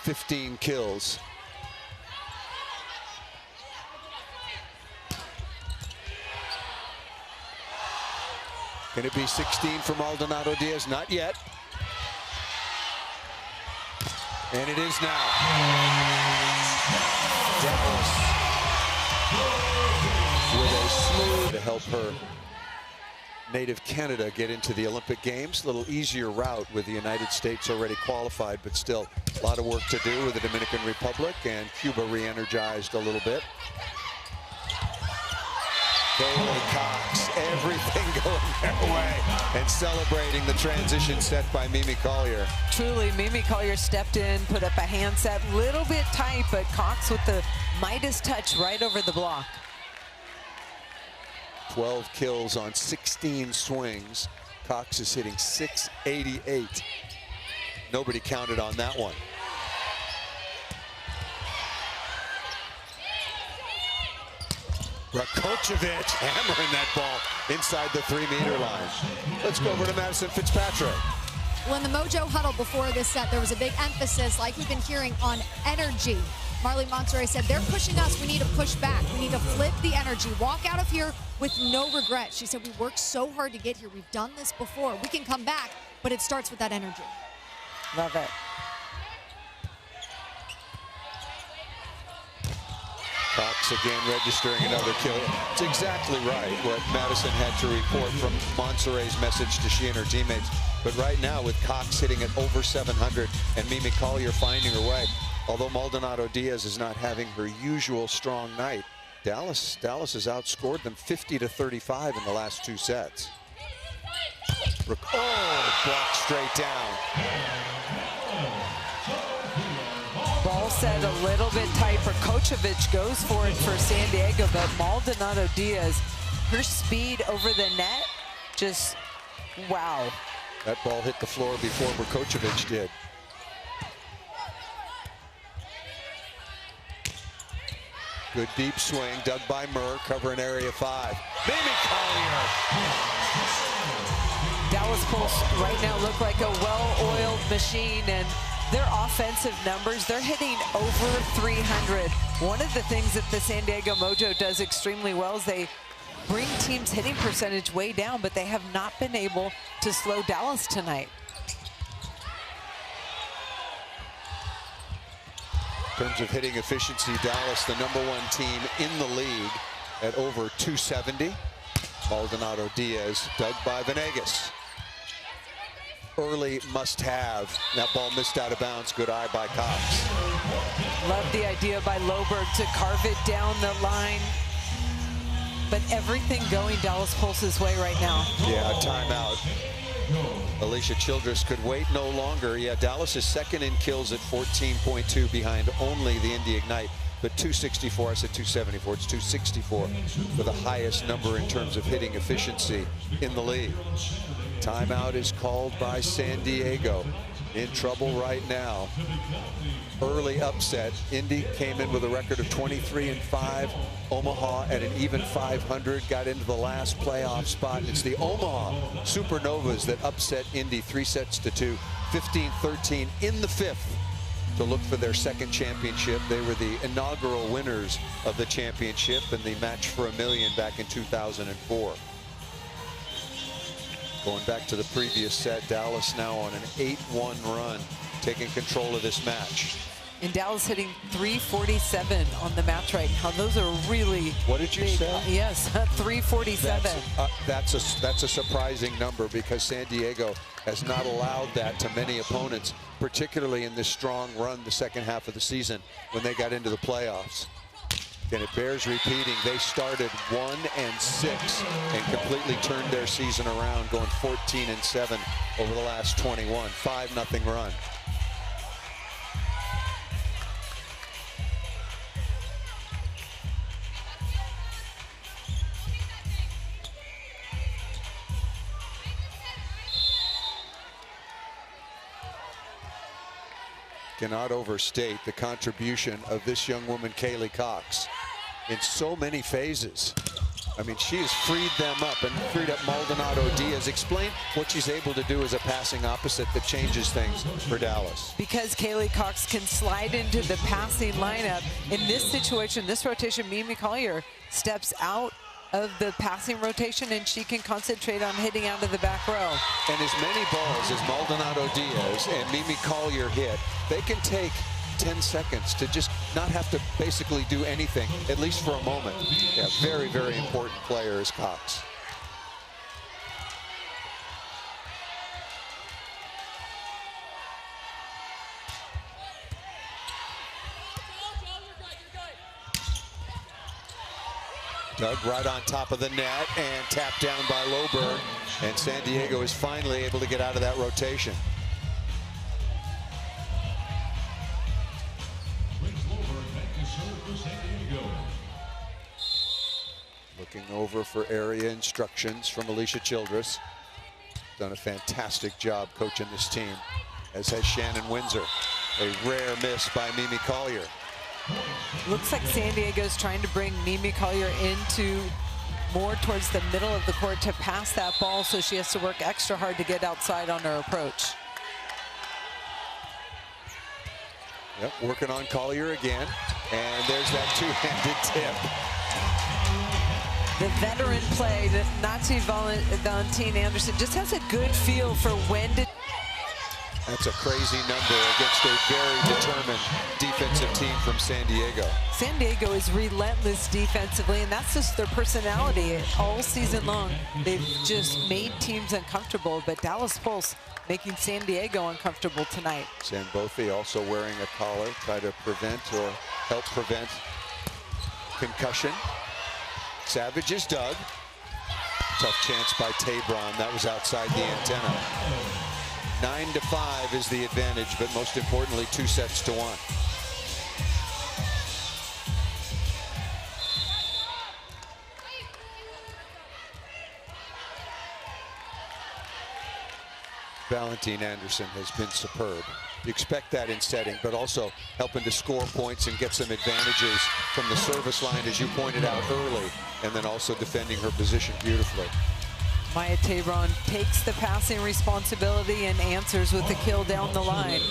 [SPEAKER 1] 15 kills. Can it be 16 for Maldonado Diaz? Not yet. And it is now. Dallas with a smooth to help her native Canada get into the Olympic Games. A little easier route with the United States already qualified, but still a lot of work to do with the Dominican Republic, and Cuba re-energized a little bit. Kaylee Cox, everything going their way, and celebrating the transition set by Mimi Collier.
[SPEAKER 3] Truly, Mimi Collier stepped in, put up a hand set, little bit tight, but Cox with the Midas touch right over the block.
[SPEAKER 1] 12 kills on 16 swings. Cox is hitting .688. Nobody counted on that one. Kochevich hammering that ball inside the 3-meter line. Let's go over to Madison Fitzpatrick.
[SPEAKER 2] Well, in the Mojo huddle before this set, there was a big emphasis, like we've been hearing, on energy. Marlene Monserrat said, they're pushing us, we need to push back. We need to flip the energy, walk out of here with no regret. She said, we worked so hard to get here. We've done this before. We can come back, but it starts with that energy.
[SPEAKER 3] Love it.
[SPEAKER 1] Cox again registering another kill. It's exactly right what Madison had to report from Monserrat's message to she and her teammates. But right now with Cox hitting at over 700 and Mimi Collier finding her way, although Maldonado Diaz is not having her usual strong night, Dallas has outscored them 50-35 in the last 2 sets. Oh, blocked straight down.
[SPEAKER 3] Ball set a little bit tight for Kochevich, goes for it for San Diego, but Maldonado Diaz, her speed over the net, just wow.
[SPEAKER 1] That ball hit the floor before Kochevich did. Good deep swing, dug by Murr, covering area 5. Mimi Collier.
[SPEAKER 3] Dallas Pulse right now look like a well-oiled machine, and their offensive numbers, they're hitting over 300. One of the things that the San Diego Mojo does extremely well is they bring teams' hitting percentage way down, but they have not been able to slow Dallas tonight.
[SPEAKER 1] In terms of hitting efficiency, Dallas, the #1 team in the league at over 270. Maldonado Diaz, dug by Venegas. Early must-have. That ball missed out of bounds. Good eye by Cox.
[SPEAKER 3] Love the idea by Loberg to carve it down the line. But everything going Dallas Pulse's way right now.
[SPEAKER 1] Yeah, timeout. Alicia Childress could wait no longer. Yeah, Dallas is second in kills at 14.2 behind only the Indy Ignite. but 264. I said 274. It's 264 for the highest number in terms of hitting efficiency in the league. Timeout is called by San Diego. In trouble right now. Early upset. Indy came in with a record of 23-5. Omaha at an even 500 got into the last playoff spot. It's the Omaha Supernovas that upset Indy 3-2, 15-13 in the fifth to look for their second championship. They were the inaugural winners of the championship and the match for $1 million back in 2004. Going back to the previous set, Dallas now on an 8-1 run, taking control of this match.
[SPEAKER 3] And Dallas hitting 347 on the match right now. Those are really
[SPEAKER 1] What did you
[SPEAKER 3] big.
[SPEAKER 1] say?
[SPEAKER 3] Yes, 347.
[SPEAKER 1] That's a surprising number because San Diego has not allowed that to many opponents, particularly in this strong run the second half of the season when they got into the playoffs. And it bears repeating, they started 1-6 and completely turned their season around, going 14-7 over the last 21. 5-0 run. Cannot overstate the contribution of this young woman, Kaylee Cox, in so many phases. I mean, she has freed them up and freed up Maldonado Diaz. Explain what she's able to do as a passing opposite that changes things for Dallas.
[SPEAKER 3] Because Kaylee Cox can slide into the passing lineup. In this situation, this rotation, Mimi Collier steps out of the passing rotation and she can concentrate on hitting out of the back row.
[SPEAKER 1] And as many balls as Maldonado Diaz and Mimi Collier hit, they can take 10 seconds to just not have to basically do anything, at least for a moment. Yeah, very, very important player is Cox. Doug right on top of the net and tapped down by Loberg. And San Diego is finally able to get out of that rotation. Looking over for area instructions from Alicia Childress. Done a fantastic job coaching this team, as has Shannon Windsor. A rare miss by Mimi Collier.
[SPEAKER 3] Looks like San Diego's trying to bring Mimi Collier into more towards the middle of the court to pass that ball, so she has to work extra hard to get outside on her approach.
[SPEAKER 1] Yep, working on Collier again. And there's that two-handed tip.
[SPEAKER 3] The veteran play, that Nazi Valentine Anderson just has a good feel for when to...
[SPEAKER 1] That's a crazy number against a very determined defensive team from San Diego.
[SPEAKER 3] San Diego is relentless defensively, and that's just their personality. All season long, they've just made teams uncomfortable, but Dallas Pulse making San Diego uncomfortable tonight.
[SPEAKER 1] San Bofi also wearing a collar, try to prevent or help prevent concussion. Savage is dug. Tough chance by Tabron. That was outside the antenna. 9-5 is the advantage, but most importantly, 2-1. Valentine Anderson has been superb. You expect that in setting, but also helping to score points and get some advantages from the service line, as you pointed out early, and then also defending her position beautifully.
[SPEAKER 3] Maya Tabron takes the passing responsibility and answers with the kill down the line.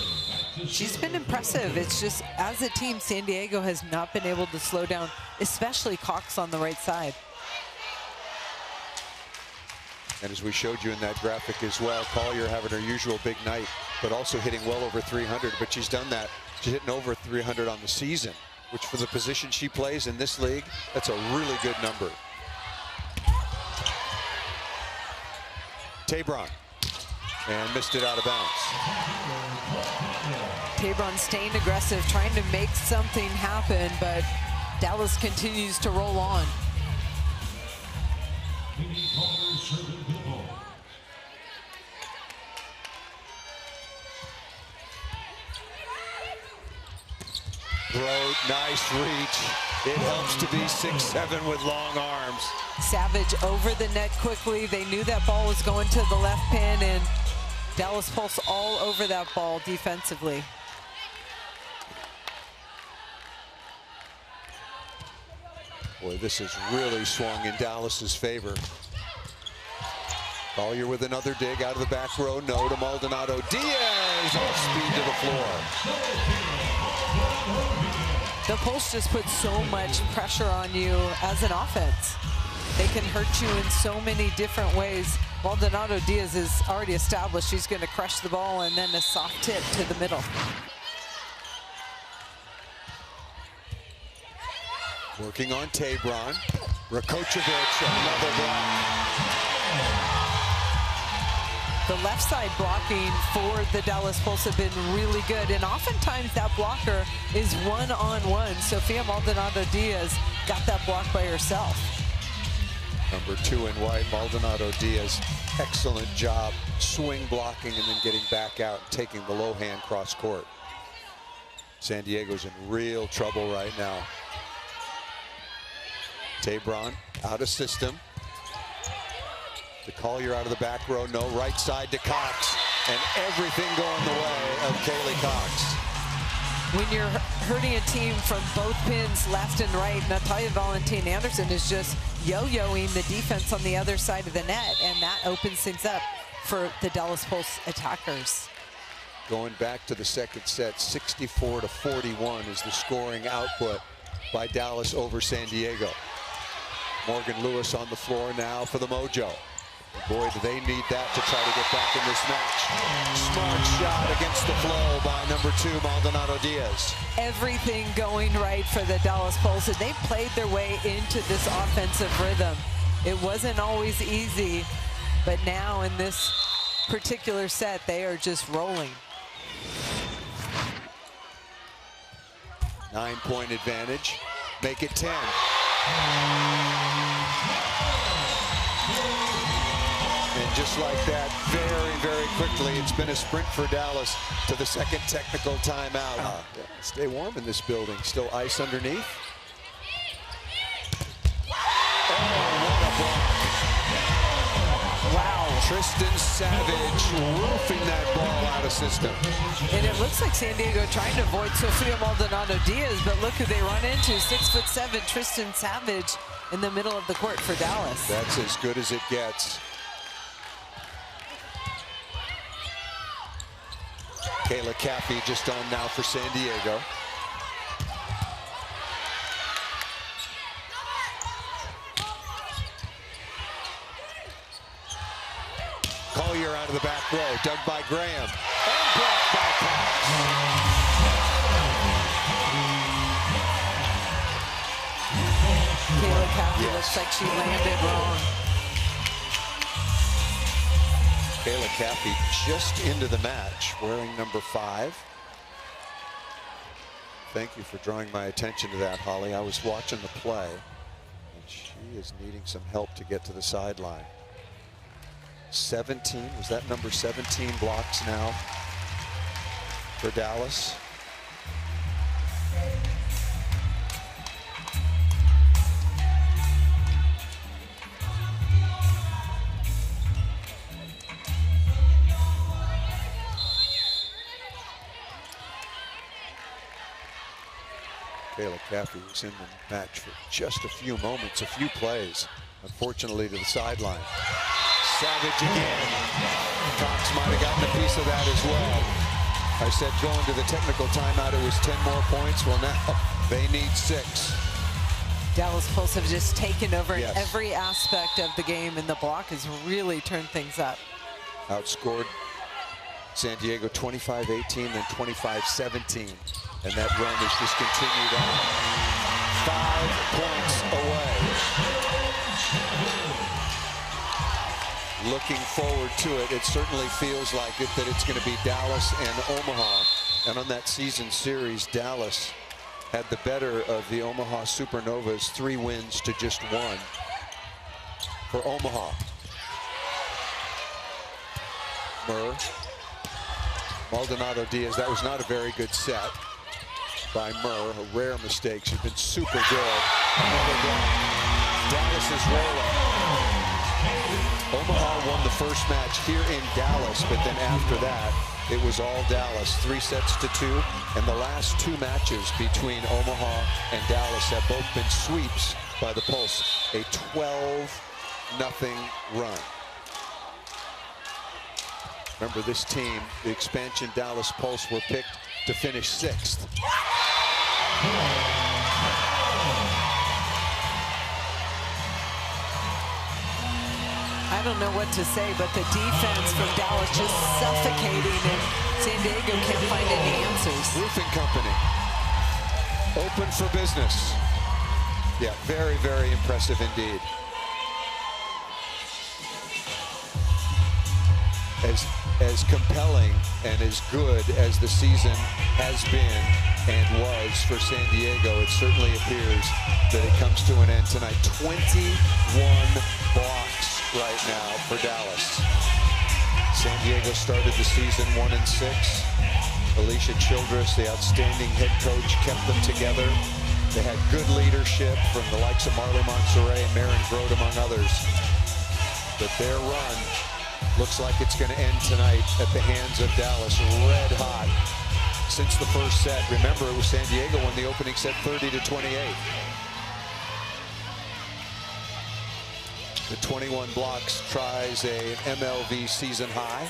[SPEAKER 3] She's been impressive. It's just, as a team, San Diego has not been able to slow down, especially Cox on the right side.
[SPEAKER 1] And as we showed you in that graphic as well, Collier having her usual big night, but also hitting well over 300. But she's done that. She's hitting over 300 on the season, which for the position she plays in this league, that's a really good number. Tabron, and missed it out of bounds.
[SPEAKER 3] Tabron staying aggressive, trying to make something happen, but Dallas continues to roll on.
[SPEAKER 1] Nice reach. It helps to be 6'7" with long arms.
[SPEAKER 3] Savage over the net quickly. They knew that ball was going to the left pin, and Dallas Pulse all over that ball defensively.
[SPEAKER 1] Boy, this has really swung in Dallas's favor. Collier with another dig out of the back row. No to Maldonado. Diaz off speed to the floor.
[SPEAKER 3] The Pulse just put so much pressure on you as an offense. They can hurt you in so many different ways. Maldonado Diaz is already established. She's going to crush the ball and then a soft tip to the middle.
[SPEAKER 1] Working on Tabron. Rakocevic, another block.
[SPEAKER 3] The left side blocking for the Dallas Pulse have been really good, and oftentimes that blocker is one-on-one. Sofia Maldonado Diaz got that block by herself.
[SPEAKER 1] Number 2 in white, Maldonado Diaz. Excellent job swing blocking and then getting back out and taking the low hand cross court. San Diego's in real trouble right now. Tabron out of system. The Collier out of the back row, no, right side to Cox, and everything going the way of Kaylee Cox.
[SPEAKER 3] When you're hurting a team from both pins, left and right, Natalia Valentin Anderson is just yo-yoing the defense on the other side of the net, and that opens things up for the Dallas Pulse attackers.
[SPEAKER 1] Going back to the second set, 64-41 is the scoring output by Dallas over San Diego. Morgan Lewis on the floor now for the Mojo. Boy, do they need that to try to get back in this match. Smart shot against the flow by number 2, Maldonado Diaz.
[SPEAKER 3] Everything going right for the Dallas Pulse, and they played their way into this offensive rhythm. It wasn't always easy, but now in this particular set, they are just rolling.
[SPEAKER 1] 9-point advantage. Make it 10. And just like that, very, very quickly, it's been a sprint for Dallas to the second technical timeout. Stay warm in this building. Still ice underneath. Oh, what a block. Wow. Tristan Savage roofing that ball out of system.
[SPEAKER 3] And it looks like San Diego trying to avoid Sofia Maldonado Diaz, but look who they run into. 6'7", Tristan Savage in the middle of the court for Dallas.
[SPEAKER 1] That's as good as it gets. Kayla Caffey just on now for San Diego. Collier out of the back row, dug by Graham, and blocked by Cox.
[SPEAKER 3] Kayla Caffey looks like she landed wrong.
[SPEAKER 1] Kayla Caffey just into the match, wearing number 5. Thank you for drawing my attention to that, Holly. I was watching the play, and she is needing some help to get to the sideline. 17, was that number 17 blocks now for Dallas? Kayla Caffey was in the match for just a few moments, a few plays, unfortunately to the sideline. Savage again. Cox might have gotten a piece of that as well. I said going to the technical timeout, it was 10 more points. Well, now they need 6.
[SPEAKER 3] Dallas Pulse have just taken over in every aspect of the game, and the block has really turned things up.
[SPEAKER 1] Outscored San Diego 25-18, then 25-17. And that run has just continued on. 5 points away. Looking forward to it. It certainly feels like it, that it's going to be Dallas and Omaha. And on that season series, Dallas had the better of the Omaha Supernovas, 3 wins to just 1 for Omaha. Maldonado Diaz, that was not a very good set. by Murr, a rare mistake. She's been super good. Another block. Dallas is rolling. Omaha won the first match here in Dallas, but then after that, it was all Dallas, 3-2, and the last 2 matches between Omaha and Dallas have both been sweeps by the Pulse, a 12-0 run. Remember, this team, the expansion Dallas Pulse, were picked to finish 6th.
[SPEAKER 3] I don't know what to say, but the defense from Dallas just suffocating, and San Diego can't find any answers.
[SPEAKER 1] Roofing company, open for business. Yeah, very, very impressive indeed. As compelling and as good as the season has been and was for San Diego, it certainly appears that it comes to an end tonight. 21 blocks right now for Dallas. San Diego started the season 1-6. Alicia Childress, the outstanding head coach, kept them together. They had good leadership from the likes of Marley Montserrat and Maren Grote, among others. But their run looks like it's going to end tonight at the hands of Dallas, red hot since the first set. Remember, it was San Diego won the opening set 30-28. The 21 blocks tries a MLV season high.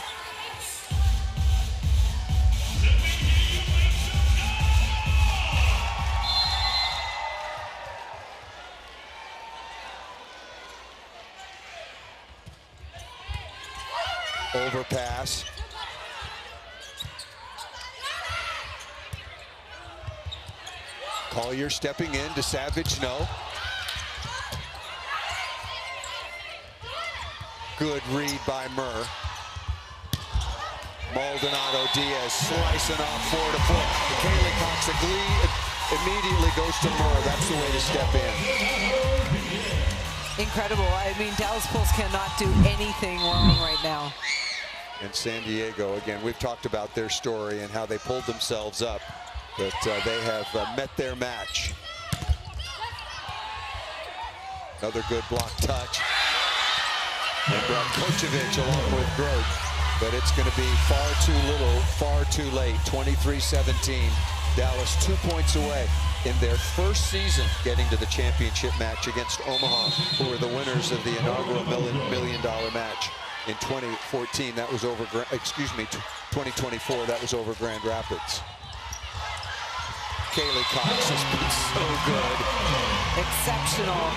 [SPEAKER 1] Overpass. Collier stepping in to Savage, no. Good read by Murr. Maldonado Diaz slicing off 4-4. Kaylee Cox immediately goes to Murr. That's the way to step in.
[SPEAKER 3] Incredible. I mean, Dallas Pulse cannot do anything wrong right now.
[SPEAKER 1] And San Diego, again, we've talked about their story and how they pulled themselves up, but they have met their match. Another good block touch. And Brajkovic along with Grote, but it's going to be far too little, far too late. 23-17. Dallas 2 points away in their first season getting to the championship match against Omaha, who were the winners of the inaugural $1 million match in 2014. That was over, 2024, that was over Grand Rapids. Kaylee Cox has been so good.
[SPEAKER 3] Exceptional.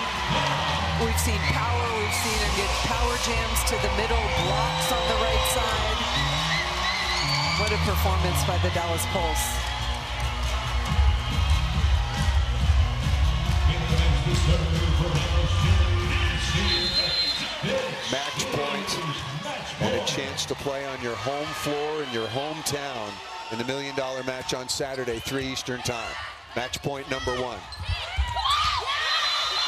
[SPEAKER 3] We've seen power, we've seen her get power jams to the middle, blocks on the right side. What a performance by the Dallas Pulse.
[SPEAKER 1] Match point and a chance to play on your home floor in your hometown in the $1 million match on Saturday, 3 Eastern time. Match point number 1.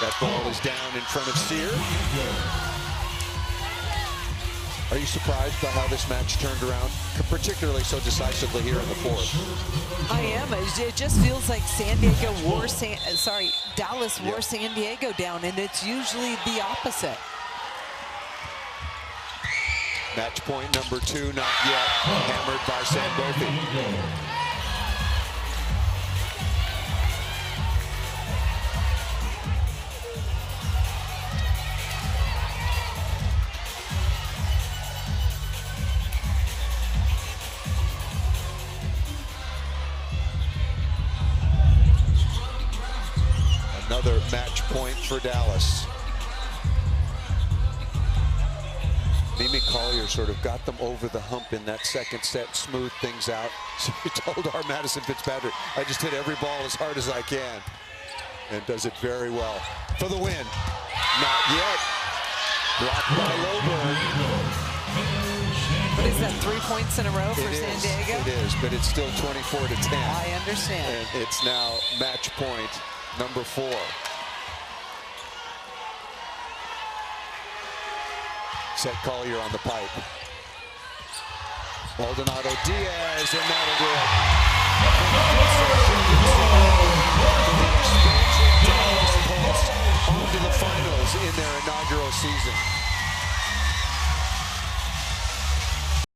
[SPEAKER 1] That ball is down in front of Sear. Are you surprised by how this match turned around, particularly so decisively here in the 4th?
[SPEAKER 3] I am. It just feels like Dallas wore San Diego down, and it's usually the opposite.
[SPEAKER 1] Match point number 2, not yet. Hammered by Sambofi. Another match point for Dallas. Mimi Collier sort of got them over the hump in that second set, smoothed things out. She told our Madison Fitzpatrick, I just hit every ball as hard as I can. And does it very well. For the win. Not yet. Blocked by Loberg.
[SPEAKER 3] What is that, 3 points in a row for San Diego?
[SPEAKER 1] It is, but it's still 24-10.
[SPEAKER 3] I understand.
[SPEAKER 1] And it's now match point number 4. Set Collier on the pipe. Maldonado Diaz, and that'll do it.
[SPEAKER 5] Mojo.